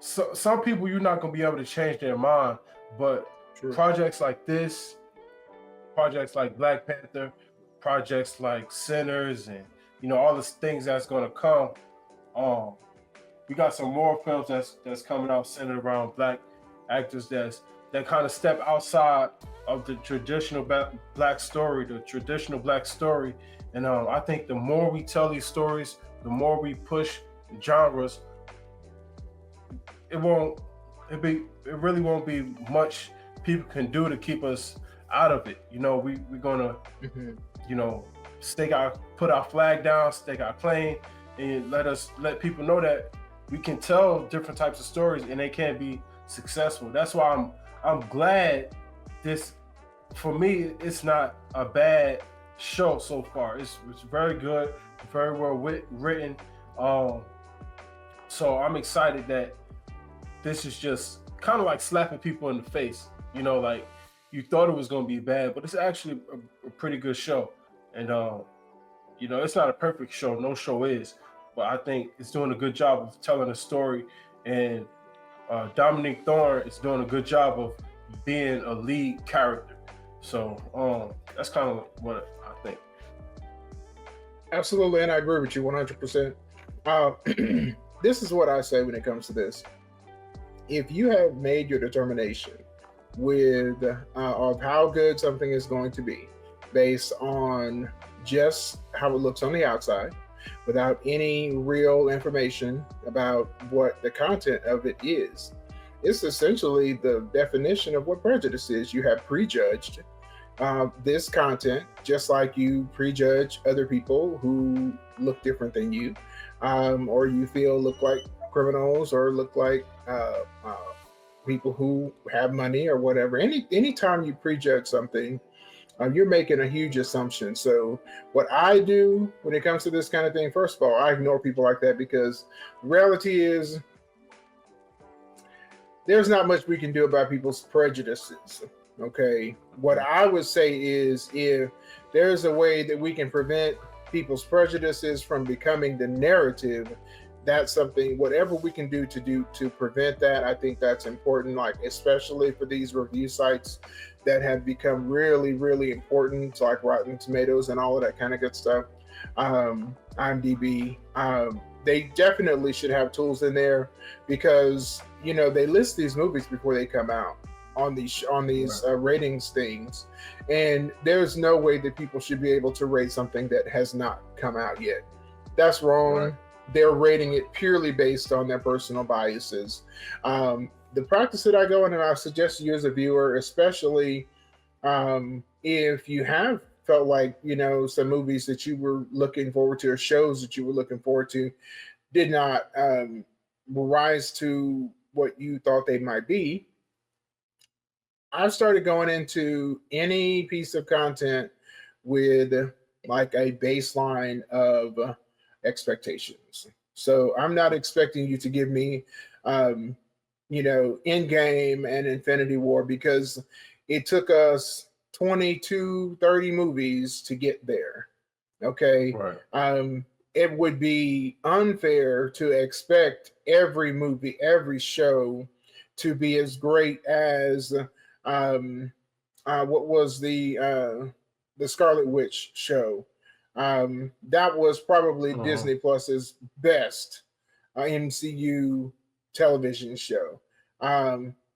Speaker 1: some people, you're not going to be able to change their mind, but projects like this, projects like Black Panther, projects like Sinners, and all the things that's going to come. We got some more films that's coming out centered around Black actors that kind of step outside of the traditional black story, and I think the more we tell these stories, the more we push genres, it really won't be much people can do to keep us out of it. We're gonna put our flag down, stake our claim, and let people know that we can tell different types of stories and they can be successful. That's why I'm glad this, for me, it's not a bad show so far. It's very good, very well written. So I'm excited that this is just kind of like slapping people in the face. Like you thought it was going to be bad, but it's actually a pretty good show. And it's not a perfect show. No show is, but I think it's doing a good job of telling a story. And Dominique Thorne is doing a good job of being a lead character. So that's kind of what I think.
Speaker 2: Absolutely, and I agree with you 100%. This is what I say when it comes to this. If you have made your determination with of how good something is going to be based on just how it looks on the outside, without any real information about what the content of it is, it's essentially the definition of what prejudice is. You have prejudged, this content, just like you prejudge other people who look different than you, or you feel look like criminals or look like people who have money or whatever. Anytime you prejudge something, you're making a huge assumption. So what I do when it comes to this kind of thing, first of all, I ignore people like that, because the reality is there's not much we can do about people's prejudices. Okay. What I would say is, if there's a way that we can prevent people's prejudices from becoming the narrative, that's something, whatever we can do to prevent that, I think that's important, like especially for these review sites that have become really, really important, like Rotten Tomatoes and all of that kind of good stuff. IMDb, they definitely should have tools in there, because they list these movies before they come out on these ratings things, and there's no way that people should be able to rate something that has not come out yet. That's wrong. Right. They're rating it purely based on their personal biases. The practice that I go in, and I suggest you as a viewer, especially if you have felt like some movies that you were looking forward to, or shows that you were looking forward to, did not rise to what you thought they might be. I've started going into any piece of content with like a baseline of expectations. So I'm not expecting you to give me, Endgame and Infinity War, because it took us 22, 30 movies to get there. Okay. Right. It would be unfair to expect every movie, every show to be as great as what was the Scarlet Witch show. That was probably Disney Plus's best MCU television show.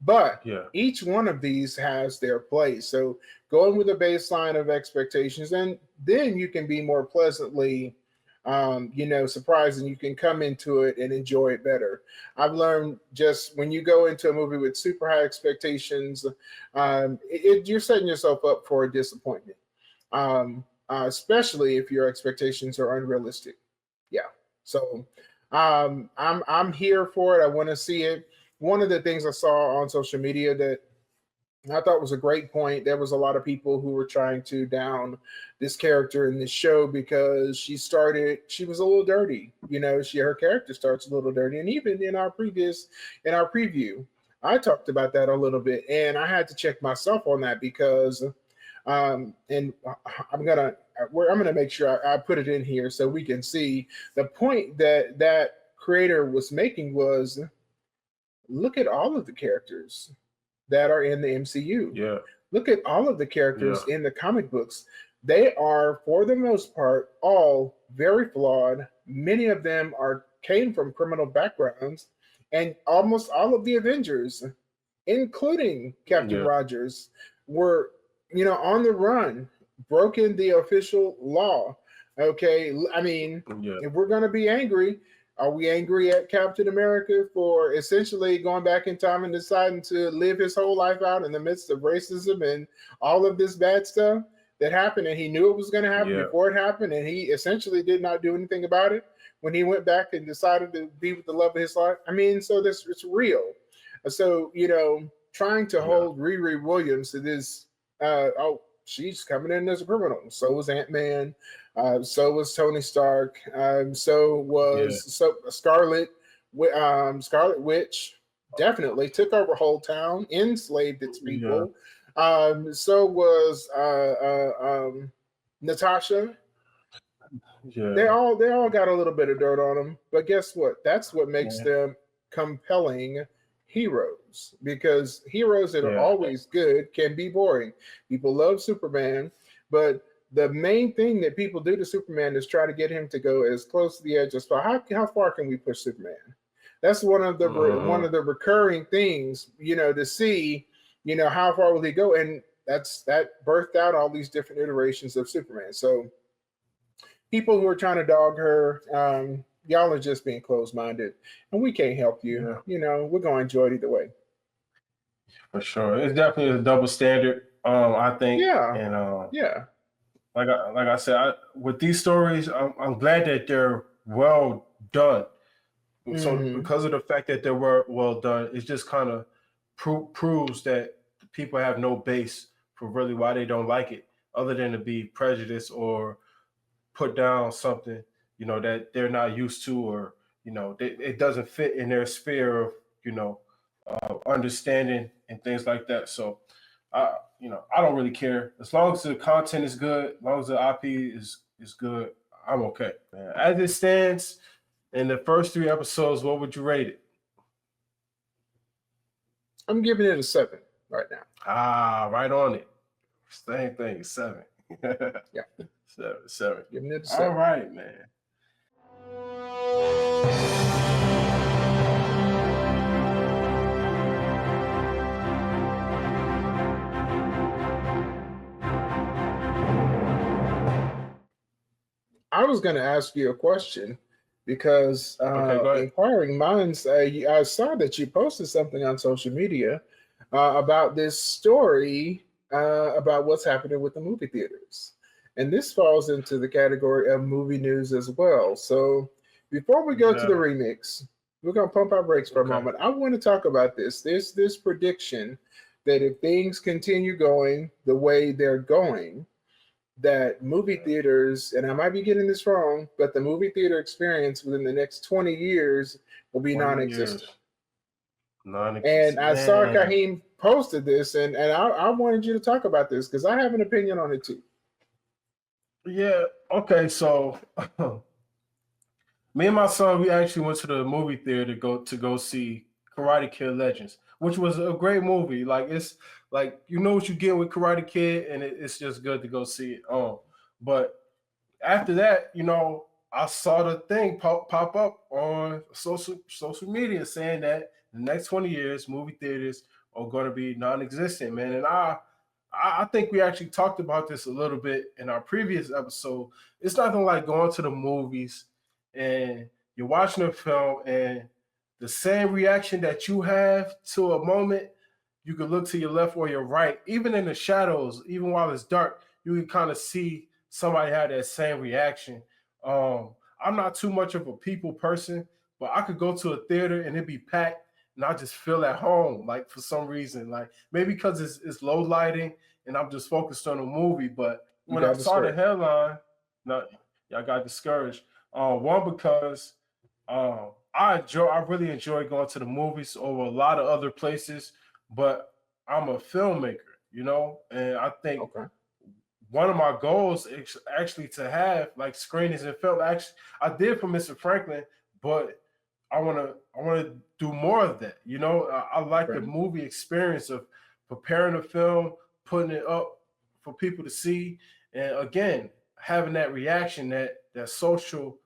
Speaker 2: But each one of these has their place. So going with a baseline of expectations, and then you can be more pleasantly surprised, and you can come into it and enjoy it better. I've learned, just when you go into a movie with super high expectations, you're setting yourself up for a disappointment. Especially if your expectations are unrealistic. Yeah. So I'm here for it. I want to see it. One of the things I saw on social media that I thought was a great point, there was a lot of people who were trying to down this character in this show because she was a little dirty. Her character starts a little dirty. And even in our preview, I talked about that a little bit, and I had to check myself on that, because and I'm gonna make sure I put it in here so we can see the point that creator was making was, look at all of the characters that are in the MCU. Yeah. Look at all of the characters in the comic books. They are, for the most part, all very flawed. Many of them came from criminal backgrounds, and almost all of the Avengers, including Captain Rogers, were on the run, broken the official law. Okay. I mean, if we're going to be angry, are we angry at Captain America for essentially going back in time and deciding to live his whole life out in the midst of racism and all of this bad stuff that happened, and he knew it was going to happen before it happened, and he essentially did not do anything about it when he went back and decided to be with the love of his life? I mean, so it's real. So, trying to hold Riri Williams to this, she's coming in as a criminal. So was Ant-Man. So was Tony Stark. So was Scarlet Witch. Definitely took over whole town, enslaved its people. So was Natasha. Yeah. They all got a little bit of dirt on them, but guess what? That's what makes them compelling heroes, because heroes that are always good can be boring. People love Superman, but the main thing that people do to Superman is try to get him to go as close to the edge as possible. How far can we push Superman? That's one of the recurring things, to see, how far will he go, and that birthed out all these different iterations of Superman. So people who are trying to dog her, y'all are just being closed-minded, and we can't help you. We're going to enjoy it either way.
Speaker 1: For sure. It's definitely a double standard. I think,
Speaker 2: Yeah,
Speaker 1: and
Speaker 2: yeah.
Speaker 1: like I said, with these stories, I'm glad that they're well done. So
Speaker 2: Hmm.
Speaker 1: because of the fact that they were well done, it just kind of proves that people have no base for really why they don't like it, other than to be prejudiced or put down something, that they're not used to, or it doesn't fit in their sphere of understanding and things like that. So I don't really care as long as the content is good, as long as the IP is good. I'm okay, man. As it stands, in the first 3 episodes, what would you rate it?
Speaker 2: I'm giving it a 7 right now.
Speaker 1: Right on it. Same thing, 7.
Speaker 2: Yeah,
Speaker 1: 7.
Speaker 2: giving it a
Speaker 1: All
Speaker 2: 7.
Speaker 1: right, man.
Speaker 2: I was going to ask you a question because
Speaker 1: Okay, go ahead.
Speaker 2: inquiring minds, I saw that you posted something on social media about this story about what's happening with the movie theaters. And this falls into the category of movie news as well. So before we go to the
Speaker 1: Yeah.
Speaker 2: remix, we're going to pump our brakes for a
Speaker 1: Okay.
Speaker 2: moment. I want to talk about this. There's this prediction that if things continue going the way they're going, that movie theaters, and I might be getting this wrong, but the movie theater experience within the next 20 years will be
Speaker 1: 20
Speaker 2: non-existent.
Speaker 1: years.
Speaker 2: And
Speaker 1: Non-existent.
Speaker 2: I saw
Speaker 1: Man.
Speaker 2: Kahim posted this, and I wanted you to talk about this because I have an opinion on it too.
Speaker 1: Yeah. Okay. So, me and my son, we actually went to the movie theater to go see Karate Kid Legends, which was a great movie. Like it's like what you get with Karate Kid, and it's just good to go see it. But after that, I saw the thing pop up on social media saying that the next 20 years, movie theaters are going to be non-existent, man. And I think we actually talked about this a little bit in our previous episode. It's nothing like going to the movies and you're watching a film and the same reaction that you have to a moment, you can look to your left or your right, even in the shadows, even while it's dark, you can kind of see somebody had that same reaction. I'm not too much of a people person, but I could go to a theater and it'd be packed and I just feel at home, like for some reason, like maybe because it's low lighting and I'm just focused on the movie. But
Speaker 2: You
Speaker 1: when I
Speaker 2: got
Speaker 1: saw the
Speaker 2: discouraged.
Speaker 1: headline, no, I got discouraged. One because I really enjoy going to the movies over a lot of other places, but I'm a filmmaker, and I think
Speaker 2: Okay.
Speaker 1: one of my goals is actually to have like screenings in film. Actually, I did for Mr. Franklin, but I want to do more of that. I like the
Speaker 2: Okay.
Speaker 1: movie experience of preparing a film, putting it up for people to see, and again having that reaction, that social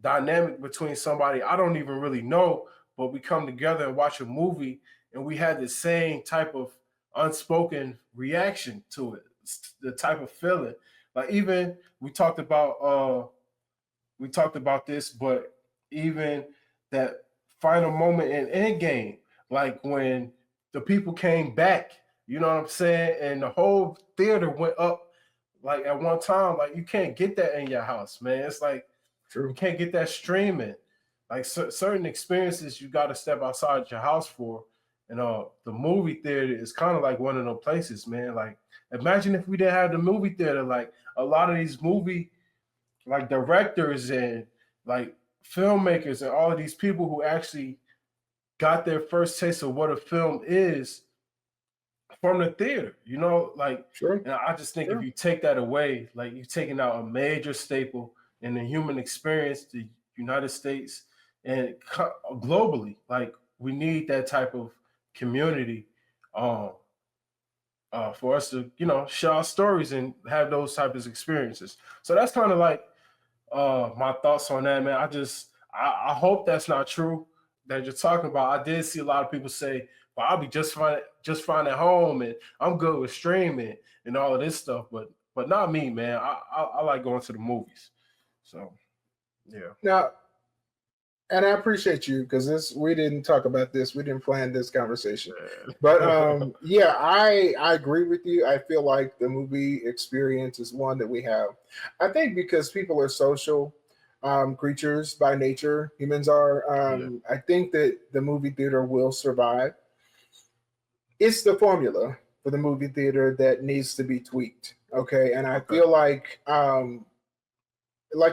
Speaker 1: dynamic between somebody I don't even really know, but we come together and watch a movie, and we had the same type of unspoken reaction to it, the type of feeling. Like even we talked about this, but even that final moment in Endgame, like when the people came back, you know what I'm saying, and the whole theater went up like at one time. Like you can't get that in your house, man. It's like you
Speaker 2: True.
Speaker 1: can't get that streaming. Like certain experiences, you got to step outside your house for. And the movie theater is kind of like one of those places, man. Like imagine if we didn't have the movie theater. Like a lot of these movie like directors and like filmmakers and all of these people who actually got their first taste of what a film is from the theater, like,
Speaker 2: Sure.
Speaker 1: and I just think if
Speaker 2: Sure.
Speaker 1: you take that away, like you're taking out a major staple in the human experience, the United States and globally, like we need that type of community um for us to, share our stories and have those types of experiences. So that's kind of like my thoughts on that, man. I hope that's not true that you're talking about. I did see a lot of people say, well, I'll be just fine at home and I'm good with streaming and all of this stuff, but not me, man. I like going to the movies. So yeah.
Speaker 2: Now, And I appreciate you because we didn't talk about this. We didn't plan this conversation. But yeah, I agree with you. I feel like the movie experience is one that we have. I think because people are social creatures by nature, humans are. I think that the movie theater will survive. It's the formula for the movie theater that needs to be tweaked. Okay. And I feel like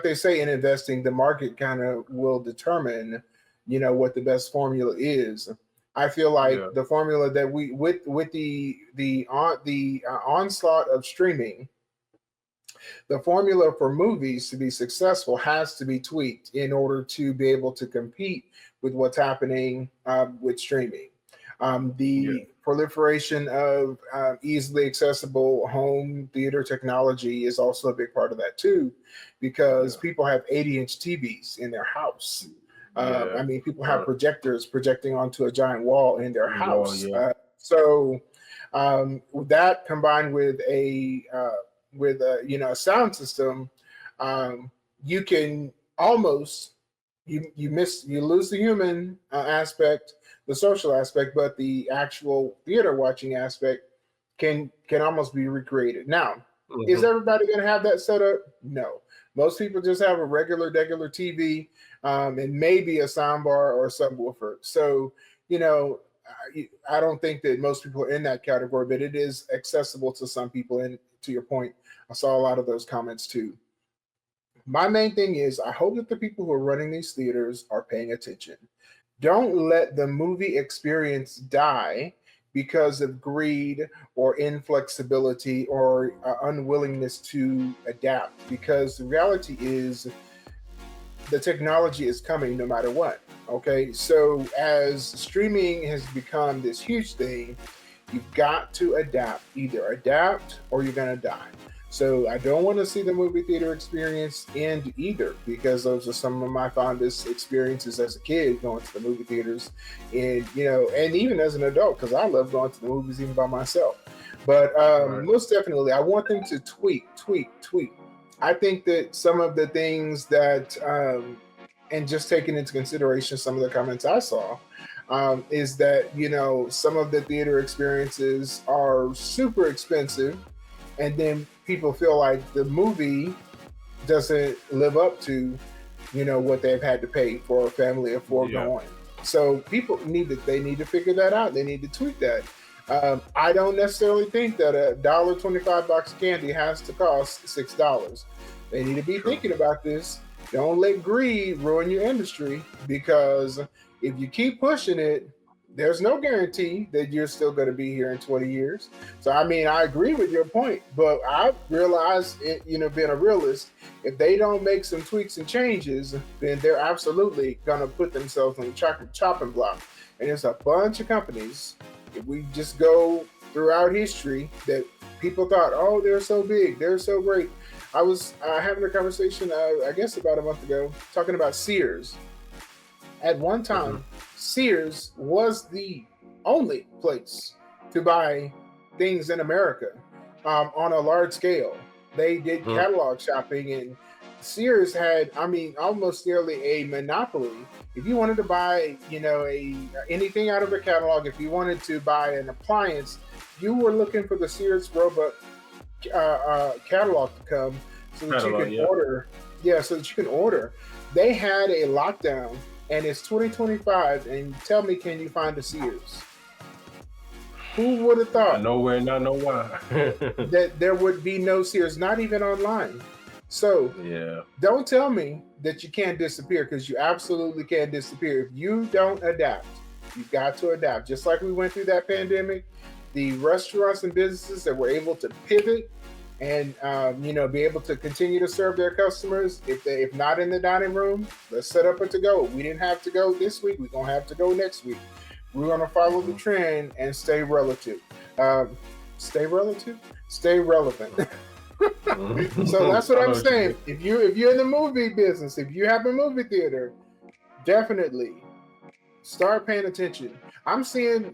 Speaker 2: they say in investing, the market kind of will determine, what the best formula is. I feel like the formula that we with the onslaught of streaming, the formula for movies to be successful has to be tweaked in order to be able to compete with what's happening with streaming. The proliferation of easily accessible home theater technology is also a big part of that too, because people have 80-inch TVs in their house. I mean, people have projectors projecting onto a giant wall in their house. So that combined with a sound system, you can almost you lose the human aspect, the social aspect, but the actual theater watching aspect can almost be recreated. Now, is everybody going to have that set up? No. Most people just have a regular TV and maybe a soundbar or a subwoofer. So, I don't think that most people are in that category, but it is accessible to some people. And to your point, I saw a lot of those comments too. My main thing is I hope that the people who are running these theaters are paying attention. Don't let the movie experience die because of greed or inflexibility or unwillingness to adapt, because the reality is the technology is coming no matter what. Okay, so as streaming has become this huge thing, you've got to adapt. Either adapt or you're going to die. So I don't want to see the movie theater experience end either, because those are some of my fondest experiences as a kid, going to the movie theaters, and and even as an adult, because I love going to the movies even by myself. But most definitely, I want them to tweak. I think that some of the things that, and just taking into consideration some of the comments I saw, is that some of the theater experiences are super expensive, and then people feel like the movie doesn't live up to, what they've had to pay for a family of four going. So people need to figure that out. They need to tweak that. I don't necessarily think that a $1.25 box of candy has to cost $6. They need to be thinking about this. Don't let greed ruin your industry, because if you keep pushing it, there's no guarantee that you're still going to be here in 20 years. So, I mean, I agree with your point, but I realize, being a realist, if they don't make some tweaks and changes, then they're absolutely going to put themselves on the chopping block. And there's a bunch of companies, if we just go throughout history, that people thought, oh, they're so big, they're so great. I was having a conversation, I guess about a month ago, talking about Sears. At one time, Sears was the only place to buy things in America on a large scale. They did catalog shopping, and Sears had, almost nearly a monopoly. If you wanted to buy, anything out of a catalog, if you wanted to buy an appliance, you were looking for the Sears Roebuck catalog to come so that you can order. Yeah, so that you can order. They had a lockdown, and it's 2025, and tell me, can you find a Sears? Who would have thought?
Speaker 1: Nowhere, not know why.
Speaker 2: that there would be no Sears, not even online. So don't tell me that you can't disappear, because you absolutely can disappear. If you don't adapt, you've got to adapt. Just like we went through that pandemic, the restaurants and businesses that were able to pivot and be able to continue to serve their customers, if not in the dining room, let's set up a to-go. We didn't have to go this week, we're gonna have to go next week. We're gonna follow the trend and stay relative. Stay relevant. So that's what I'm saying. If you're in the movie business, if you have a movie theater, definitely start paying attention. I'm seeing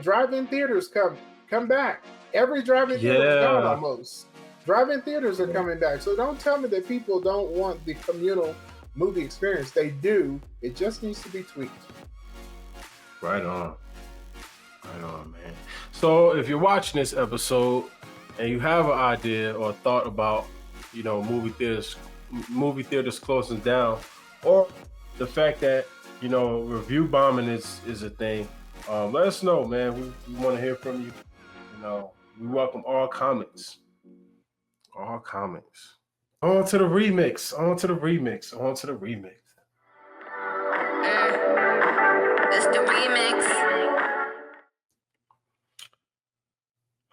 Speaker 2: drive-in theaters come back. Every drive-in theater is gone almost. Drive-in theaters are coming back. So don't tell me that people don't want the communal movie experience. They do. It just needs to be tweaked.
Speaker 1: Right on. Right on, man. So if you're watching this episode and you have an idea or thought about, movie theaters closing down, or the fact that, review bombing is a thing, let us know, man. We want to hear from you. We welcome all comments. All comments. On to the remix.
Speaker 10: It's the remix.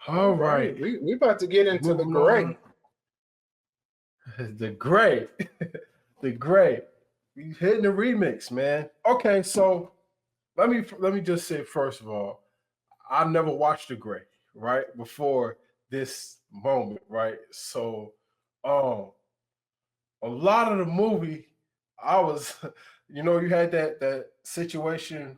Speaker 1: All right.
Speaker 2: We about to get into the gray.
Speaker 1: The gray. The gray. We hitting the remix, man. Okay, so let me just say, first of all, I never watched The Gray, right? Before this moment, right? So a lot of the movie, I was, you had that situation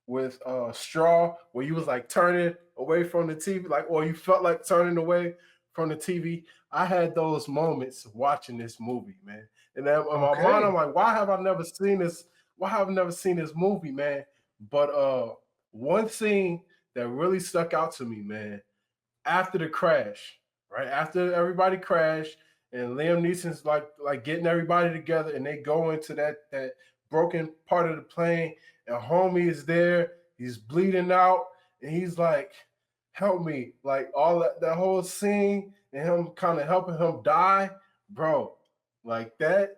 Speaker 1: with Straw where you was like turning away from the TV, or you felt like turning away from the TV. I had those moments watching this movie, man. And then in my mind, I'm like, why have I never seen this? Why have I never seen this movie, man? But one scene that really stuck out to me, man, after the crash, right? After everybody crashed and Liam Neeson's like getting everybody together and they go into that broken part of the plane and homie is there, he's bleeding out and he's like, help me. Like all that whole scene and him kind of helping him die, bro. Like that,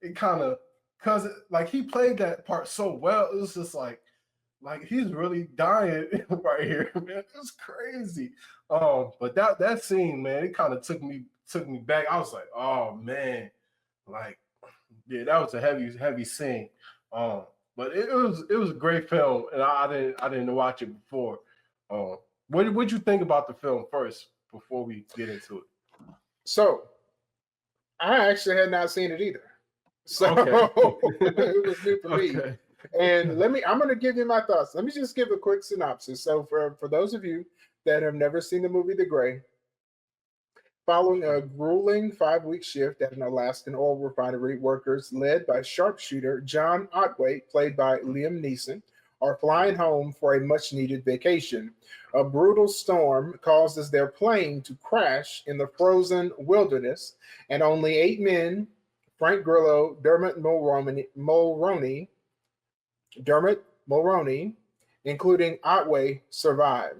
Speaker 1: it kind of, cause he played that part so well. It was just like he's really dying right here, man. It's crazy. But that scene, man, it kind of took me back. I was like, oh man, yeah, that was a heavy scene. But it was a great film, and I didn't watch it before. What'd you think about the film first before we get into it?
Speaker 2: So, I actually had not seen it either. So it was new for me. And I'm going to give you my thoughts. Let me just give a quick synopsis. So for those of you that have never seen the movie The Gray, following a grueling 5-week shift at an Alaskan oil refinery, workers led by sharpshooter John Otway, played by Liam Neeson, are flying home for a much-needed vacation. A brutal storm causes their plane to crash in the frozen wilderness, and only 8 men, Frank Grillo, Dermot Mulroney, including Otway, survive.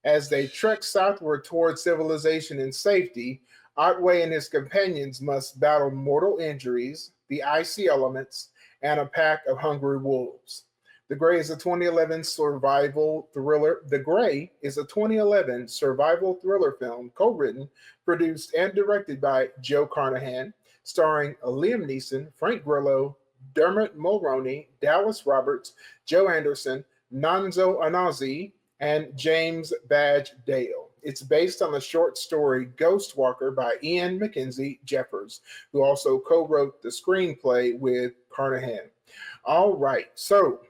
Speaker 2: As they trek southward towards civilization and safety, Otway and his companions must battle mortal injuries, the icy elements, and a pack of hungry wolves. The Gray is a 2011 survival thriller. The Gray is a 2011 survival thriller film co-written, produced, and directed by Joe Carnahan, starring Liam Neeson, Frank Grillo, Dermot Mulroney, Dallas Roberts, Joe Anderson, Nonzo Anazi, and James Badge Dale. It's based on the short story Ghost Walker by Ian Mackenzie Jeffers, who also co-wrote the screenplay with Carnahan. All right, so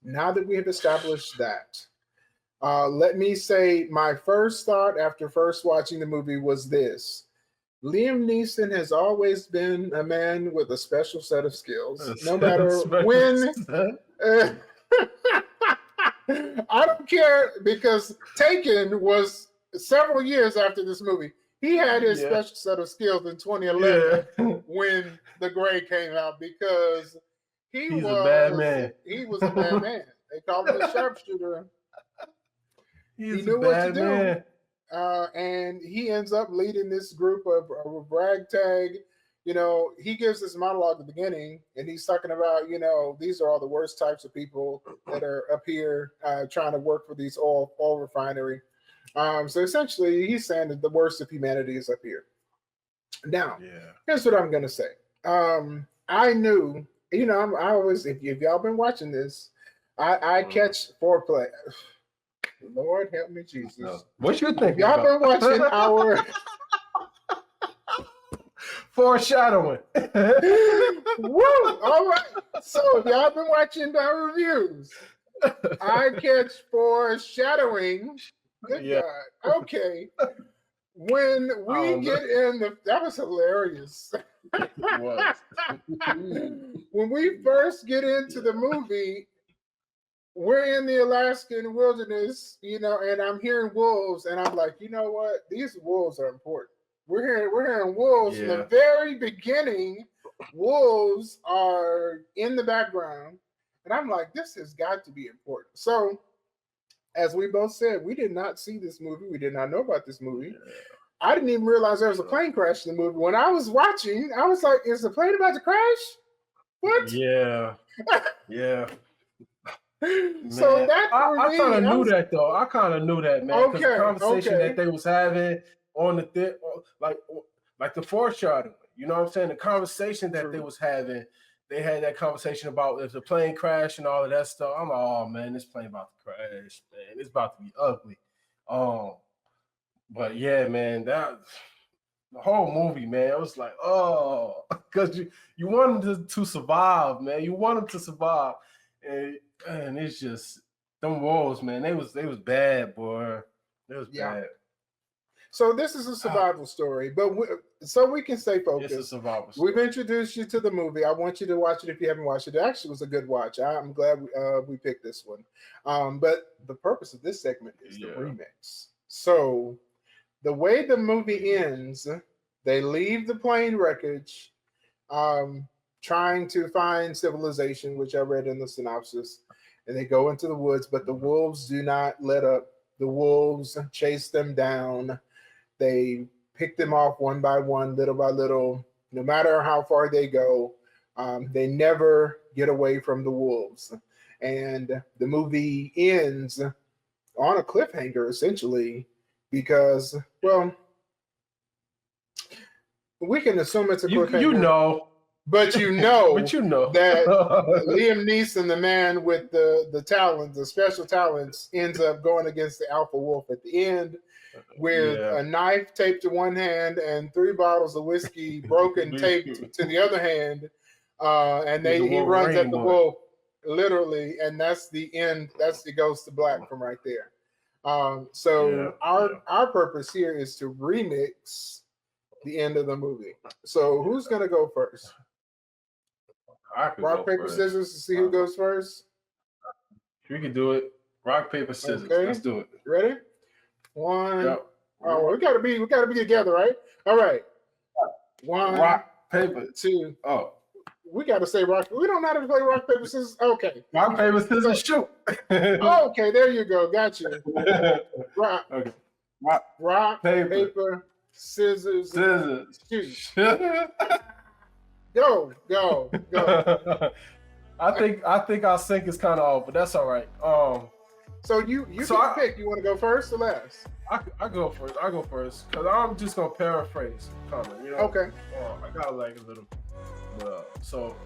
Speaker 2: now that we have established that, let me say my first thought after first watching the movie was this. Liam Neeson has always been a man with a special set of skills. No matter when. I don't care, because Taken was several years after this movie. He had his special set of skills in 2011 when The Gray came out, because he was a bad man. He was a bad man. They called him a sharpshooter. He knew what to do. And he ends up leading this group of ragtag. He gives this monologue at the beginning, and he's talking about, these are all the worst types of people that are up here trying to work for these oil refinery. So essentially, he's saying that the worst of humanity is up here. Now, here's what I'm going to say. I knew, I always, if y'all been watching this, I catch foreplay. Lord help me, Jesus. No.
Speaker 1: What you think?
Speaker 2: Y'all been watching our
Speaker 1: foreshadowing.
Speaker 2: Woo! All right. So if y'all been watching our reviews, I catch foreshadowing. Good God. Okay. When we
Speaker 1: don't
Speaker 2: get in that was hilarious.
Speaker 1: What?
Speaker 2: When we first get into the movie, we're in the Alaskan wilderness, and I'm hearing wolves, and I'm like, you know what? These wolves are important. We're hearing wolves from the very beginning. Wolves are in the background, and I'm like, this has got to be important. So, as we both said, we did not see this movie. We did not know about this movie. Yeah. I didn't even realize there was a plane crash in the movie. When I was watching, I was like, is the plane about to crash? What?
Speaker 1: Yeah. Yeah.
Speaker 2: So
Speaker 1: man,
Speaker 2: that
Speaker 1: I kind of knew that though. I kind of knew that, man. Because the conversation that they was having on the like the foreshadowing. You know what I'm saying? The conversation that they was having, they had that conversation about if the plane crashed and all of that stuff. I'm like, oh man, this plane about to crash, man. It's about to be ugly. But yeah, man, the whole movie, man, it was like, oh, because you want them to survive, man. You want them to survive, and it's just them wolves, man. They was bad, boy. They was bad.
Speaker 2: So this is a survival story, but so we can stay focused.
Speaker 1: It's a survival story.
Speaker 2: We've introduced you to the movie. I want you to watch it if you haven't watched it. It actually was a good watch. I'm glad we picked this one. But the purpose of this segment is the remix. So the way the movie ends, they leave the plane wreckage, trying to find civilization, which I read in the synopsis, and they go into the woods, but the wolves do not let up. The wolves chase them down. They pick them off one by one, little by little. No matter how far they go, they never get away from the wolves. And the movie ends on a cliffhanger, essentially, because, well, we can assume it's a cliffhanger. But you know that Liam Neeson, the man with the talents, the special talents, ends up going against the alpha wolf at the end with a knife taped to one hand and 3 bottles of whiskey broken taped to the other hand. And he runs at the wolf, literally, and that's the end. It goes to black from right there. Our purpose here is to remix the end of the movie. So who's going to go first? Rock, paper, scissors to see who goes first.
Speaker 1: We can do it. Rock, paper, scissors. Okay. Let's do it.
Speaker 2: Ready? One. Yep. Oh, we gotta be together, right? All right. One.
Speaker 1: Rock, paper,
Speaker 2: 2. Oh, we gotta say rock. We don't know how to play rock, paper, scissors. Okay.
Speaker 1: Rock, paper, scissors, shoot.
Speaker 2: Okay, there you go. Got you. Rock. Okay. Rock, paper, scissors, shoot. Go.
Speaker 1: I think our sync is kind of off, but that's all right.
Speaker 2: So you can pick. You want to go first or last?
Speaker 1: I go first. I go first because I'm just gonna paraphrase comment.
Speaker 2: Okay.
Speaker 1: I got like a little. So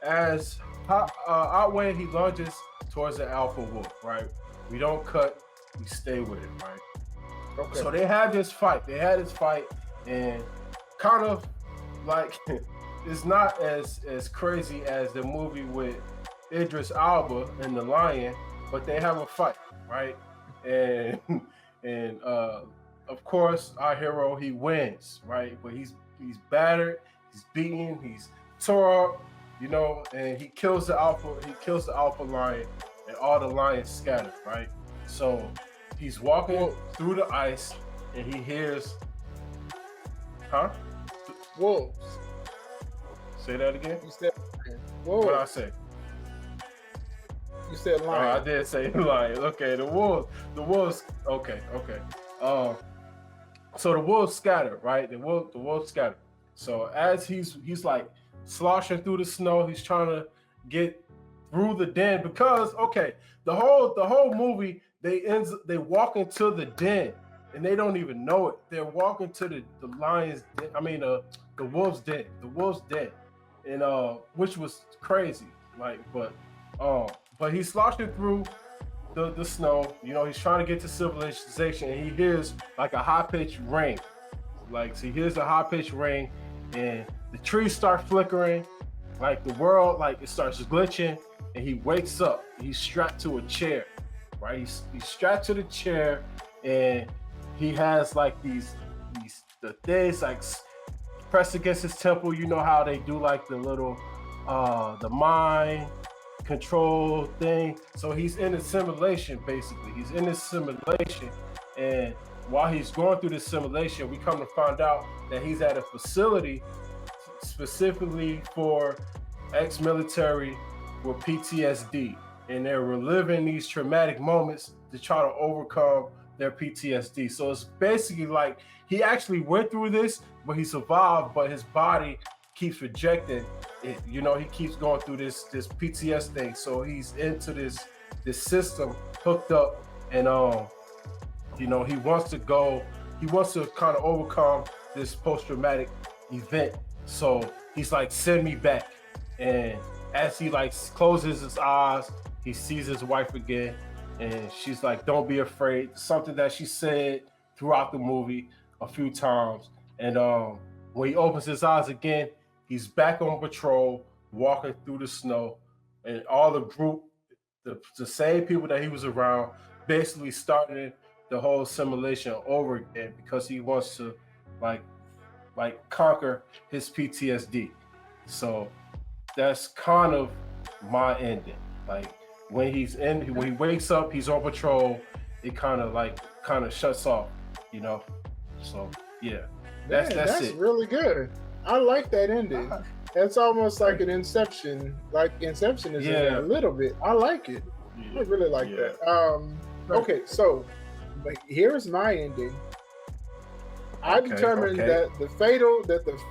Speaker 1: as Outway, he lunges towards the alpha wolf. Right. We don't cut. We stay with it. Right. Okay. So they had this fight. And kind of like. It's not as crazy as the movie with Idris Elba and the lion, but they have a fight, right? And of course our hero, he wins, right? But he's battered, he's beaten, he's tore up, and he kills the alpha lion, and all the lions scatter, right? So he's walking through the ice and he hears
Speaker 2: wolves.
Speaker 1: Say that again.
Speaker 2: You said wolves.
Speaker 1: What did I say?
Speaker 2: You said lion.
Speaker 1: I did say lion. Okay, the wolves. Okay. So the wolves scatter, right? The wolves scatter. So as he's like sloshing through the snow, he's trying to get through the den because the whole movie they walk into the den and they don't even know it. They're walking to the lion's den. I mean the wolf's den. The wolf's den. And which was crazy, but he's sloshing through the snow. He's trying to get to civilization, and he hears like a high-pitched ring. So he hears a high-pitched ring, and the trees start flickering, like the world, it starts glitching, and he wakes up. He's strapped to a chair, right? He's strapped to the chair, and he has like these the things like pressed against his temple. You know how they do like the little the mind control thing. So he's in a simulation basically. He's in this simulation, and while he's going through this simulation, we come to find out that he's at a facility specifically for ex-military with PTSD, and they're reliving these traumatic moments to try to overcome their PTSD. So it's basically like he actually went through this, but he survived, but his body keeps rejecting it. You know, he keeps going through this PTS thing. So he's into this system, hooked up, and you know, he wants to kind of overcome this post-traumatic event. So he's like, send me back. And as he like closes his eyes, he sees his wife again, and she's like, don't be afraid. Something that she said throughout the movie a few times. And when he opens his eyes again, he's back on patrol, walking through the snow, and all the group, the same people that he was around, basically starting the whole simulation over again because he wants to like conquer his PTSD. So that's kind of my ending. Like when he wakes up, he's on patrol, it kind of shuts off, you know. So yeah, that's it.
Speaker 2: Really good. I like that ending. That's almost like an Inception. Like Inception is in there a little bit. I like it. I really like that. Okay, so here's my ending. I determined that the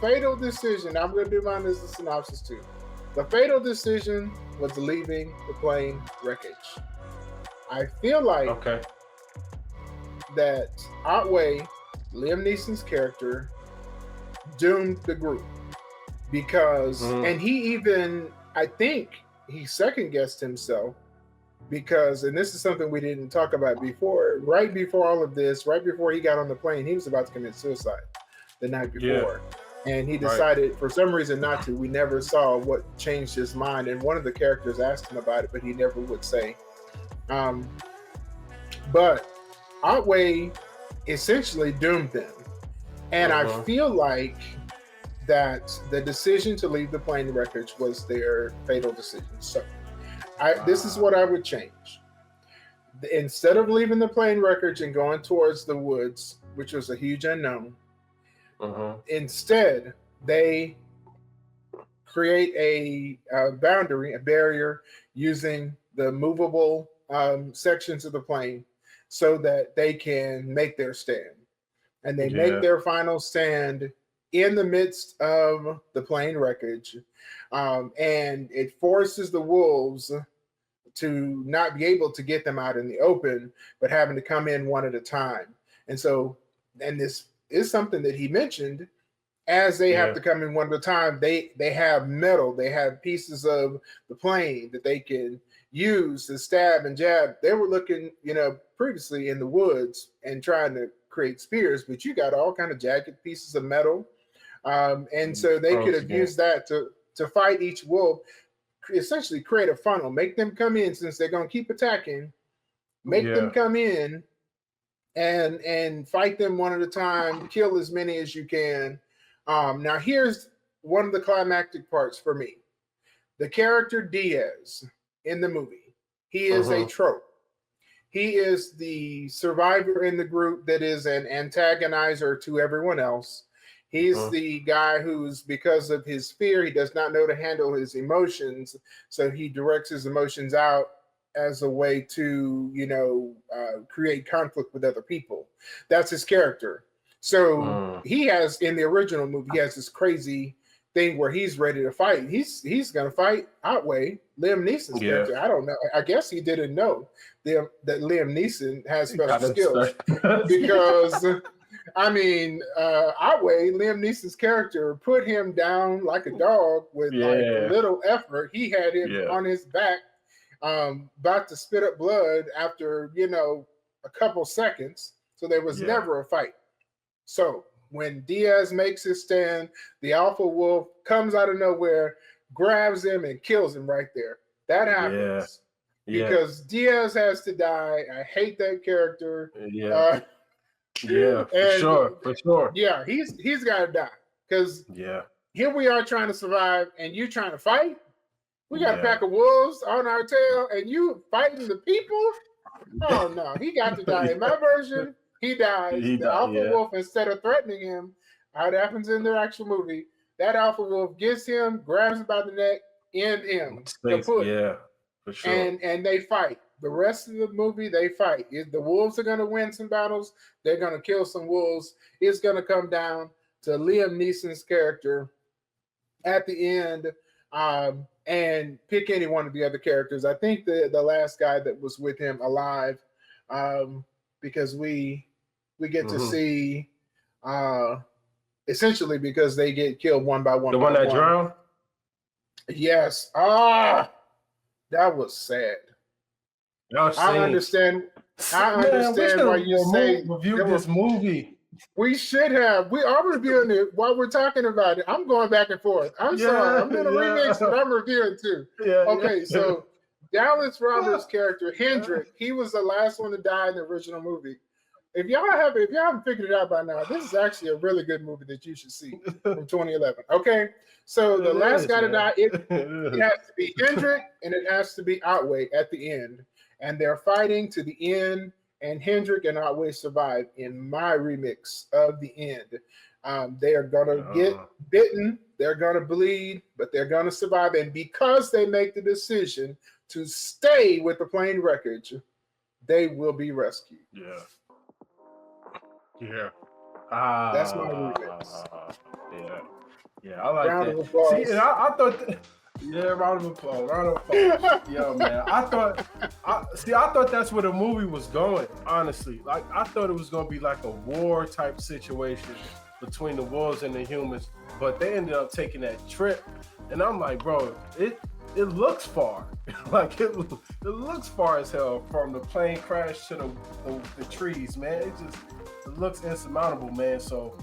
Speaker 2: fatal decision, I'm going to do mine as a synopsis too. The fatal decision was leaving the plane wreckage. I feel like that Otway, Liam Neeson's character, doomed the group because, and he even, I think he second guessed himself because, and this is something we didn't talk about before, right before all of this, right before he got on the plane, he was about to commit suicide the night before. And he decided for some reason not to. We never saw what changed his mind. And one of the characters asked him about it, but he never would say. But Otway essentially doomed them. And I feel like that the decision to leave the plane wreckage was their fatal decision. So this is what I would change. Instead of leaving the plane wreckage and going towards the woods, which was a huge unknown, instead they create a boundary, a barrier, using the movable sections of the plane so that they can make their stand. And they make their final stand in the midst of the plane wreckage. And it forces the wolves to not be able to get them out in the open, but having to come in one at a time. And so, and this is something that he mentioned, as they have to come in one at a time, they have metal, they have pieces of the plane that they can use to stab and jab. They were looking, previously in the woods and trying to create spears, but you got all kind of jagged pieces of metal. And so they could have used that to fight each wolf, essentially create a funnel, make them come in, since they're going to keep attacking, make them come in and fight them one at a time, kill as many as you can. Now here's one of the climactic parts for me. The character Diaz in the movie, he is a trope. He is the survivor in the group that is an antagonizer to everyone else. He's the guy who's, because of his fear, he does not know to handle his emotions. So he directs his emotions out as a way to, create conflict with other people. That's his character. So he has, in the original movie, he has this crazy thing where he's ready to fight. He's going to fight Otway, Liam Neeson's character. I don't know. I guess he didn't know that Liam Neeson has special skills because... Otway, Liam Neeson's character, put him down like a dog with little effort. He had him on his back, about to spit up blood after, a couple seconds. So there was never a fight. So when Diaz makes his stand, the alpha wolf comes out of nowhere, grabs him and kills him right there. That happens because Diaz has to die. I hate that character.
Speaker 1: Yeah, for sure.
Speaker 2: Yeah, he's got to die because
Speaker 1: Yeah,
Speaker 2: here we are trying to survive, and you trying to fight. We got a
Speaker 1: Yeah.
Speaker 2: pack of wolves on our tail, and you fighting the people. Oh no, he got to die. In my version, he dies. The alpha wolf, instead of threatening him, how it happens in the actual movie, that alpha wolf gets him, grabs him by the neck, end him.
Speaker 1: Yeah, for sure.
Speaker 2: And they fight. The rest of the movie, they fight. The wolves are going to win some battles. They're going to kill some wolves. It's going to come down to Liam Neeson's character at the end, and pick any one of the other characters. I think the last guy that was with him alive, because we get to see, essentially because they get killed one by one.
Speaker 1: The one that drowned?
Speaker 2: Yes. That was sad. I understand why you say
Speaker 1: review this movie.
Speaker 2: We should have. We are reviewing it while we're talking about it. I'm going back and forth. I'm sorry. I'm doing a remix, but I'm reviewing too. Okay, so Dallas Roberts' character Hendrick, he was the last one to die in the original movie. If y'all haven't figured it out by now, this is actually a really good movie that you should see from 2011. Okay, so the last guy to die, it has to be Hendrick and it has to be Otway at the end, and they're fighting to the end. And Hendrick and Otway survive in my remix of the end. They are gonna get bitten, they're gonna bleed, but they're gonna survive. And because they make the decision to stay with the plane wreckage, they will be rescued.
Speaker 1: Yeah.
Speaker 2: That's my remix.
Speaker 1: Yeah, I like
Speaker 2: round
Speaker 1: that.
Speaker 2: Of applause.
Speaker 1: See, and I thought round of applause. Yo, man. I thought that's where the movie was going, honestly. Like, I thought it was gonna be like a war type situation between the wolves and the humans, but they ended up taking that trip. And I'm like, bro, it looks far. Like it looks far as hell from the plane crash to the trees, man. It looks insurmountable, man. So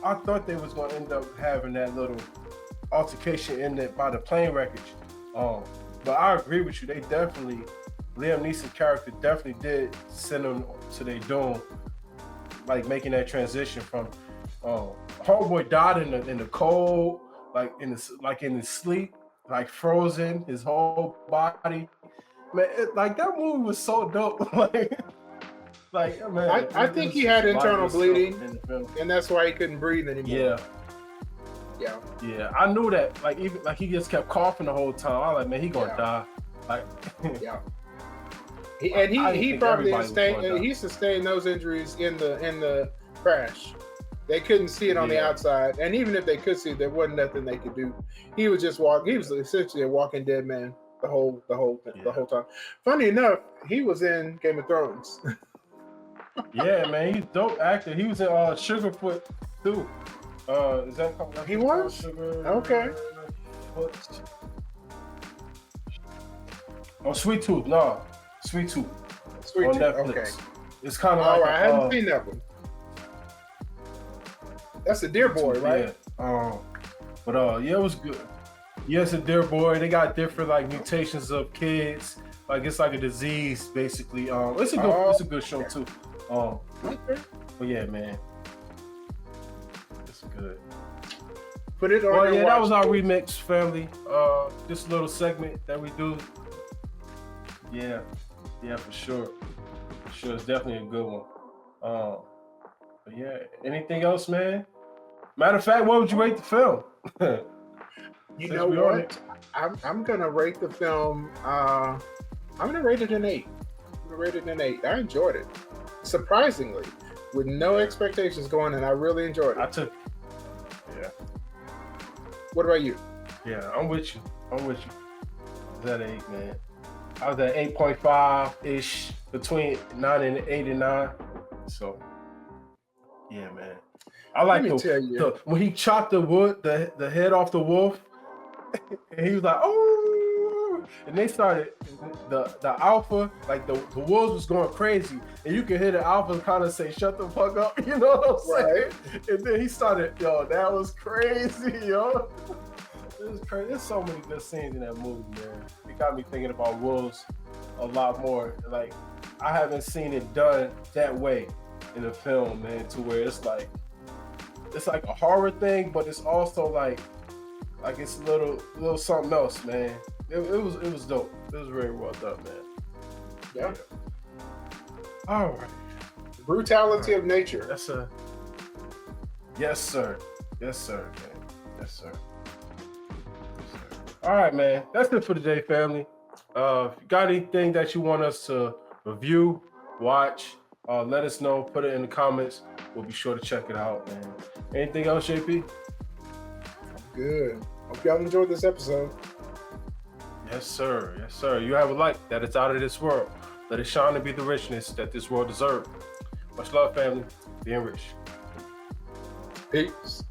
Speaker 1: I thought they was gonna end up having that little altercation in it by the plane wreckage. But I agree with you. They definitely, Liam Neeson's character definitely did send them to their doom, like making that transition from homeboy died in the cold, like in his sleep, like frozen, his whole body. Man, like that movie was so dope. like man,
Speaker 2: I think he had internal bleeding, and that's why he couldn't breathe anymore. Yeah, I knew that. Like even like he just kept coughing the whole time. I was like, man, he gonna die. Like, he probably sustained those injuries in the crash. They couldn't see it on the outside, and even if they could see it, there wasn't nothing they could do. He was just walking. He was essentially a walking dead man the whole time. Funny enough, he was in Game of Thrones.
Speaker 1: Yeah, man, he's dope actor. He was in Sugarfoot too. Is that called?
Speaker 2: He was?
Speaker 1: Sugar?
Speaker 2: Okay.
Speaker 1: Oh, Sweet Tooth. No, Sweet Tooth.
Speaker 2: Sweet Tooth.
Speaker 1: Netflix.
Speaker 2: Okay.
Speaker 1: It's kind of
Speaker 2: like.
Speaker 1: I
Speaker 2: haven't seen that one. That's a Deer Boy, right?
Speaker 1: Yeah. Yeah, it was good. Yes, a Deer Boy. They got different like mutations of kids. Like it's like a disease, basically. It's a good show too. But yeah, man. Good.
Speaker 2: Put it on.
Speaker 1: Well, yeah, that was our remix, family. This little segment that we do. Yeah, for sure. It's definitely a good one. But yeah, anything else, man? Matter of fact, what would you rate the film?
Speaker 2: You know what? I'm gonna rate the film. I'm gonna rate it an 8. I enjoyed it, surprisingly, with no expectations going in. I really enjoyed it. What about you?
Speaker 1: Yeah, I'm with you. Is that 8, man? I was at 8.5-ish, between 9 and 8 and 9. So, yeah, man. I like when he chopped the wood, the head off the wolf, and he was like, oh, and they started the alpha, like the wolves was going crazy, and you can hear the alpha kind of say, "Shut the fuck up," you know what I'm saying? And then he started, that was crazy, yo. It was crazy. There's so many good scenes in that movie, man. It got me thinking about wolves a lot more. Like I haven't seen it done that way in the film, man, to where it's like a horror thing, but it's also like it's a little something else, man. It was dope. It was very well done, man.
Speaker 2: Yeah.
Speaker 1: All right.
Speaker 2: The brutality of nature.
Speaker 1: Yes, sir. Yes, sir. Yes, sir, man. Yes, sir. All right, man. That's it for today, family. If you got anything that you want us to review, watch, let us know. Put it in the comments. We'll be sure to check it out, man. Anything else, JP?
Speaker 2: Good. Hope y'all enjoyed this episode.
Speaker 1: Yes, sir. Yes, sir. You have a light that is out of this world. Let it shine and be the richness that this world deserves. Much love, family. Being rich.
Speaker 2: Peace.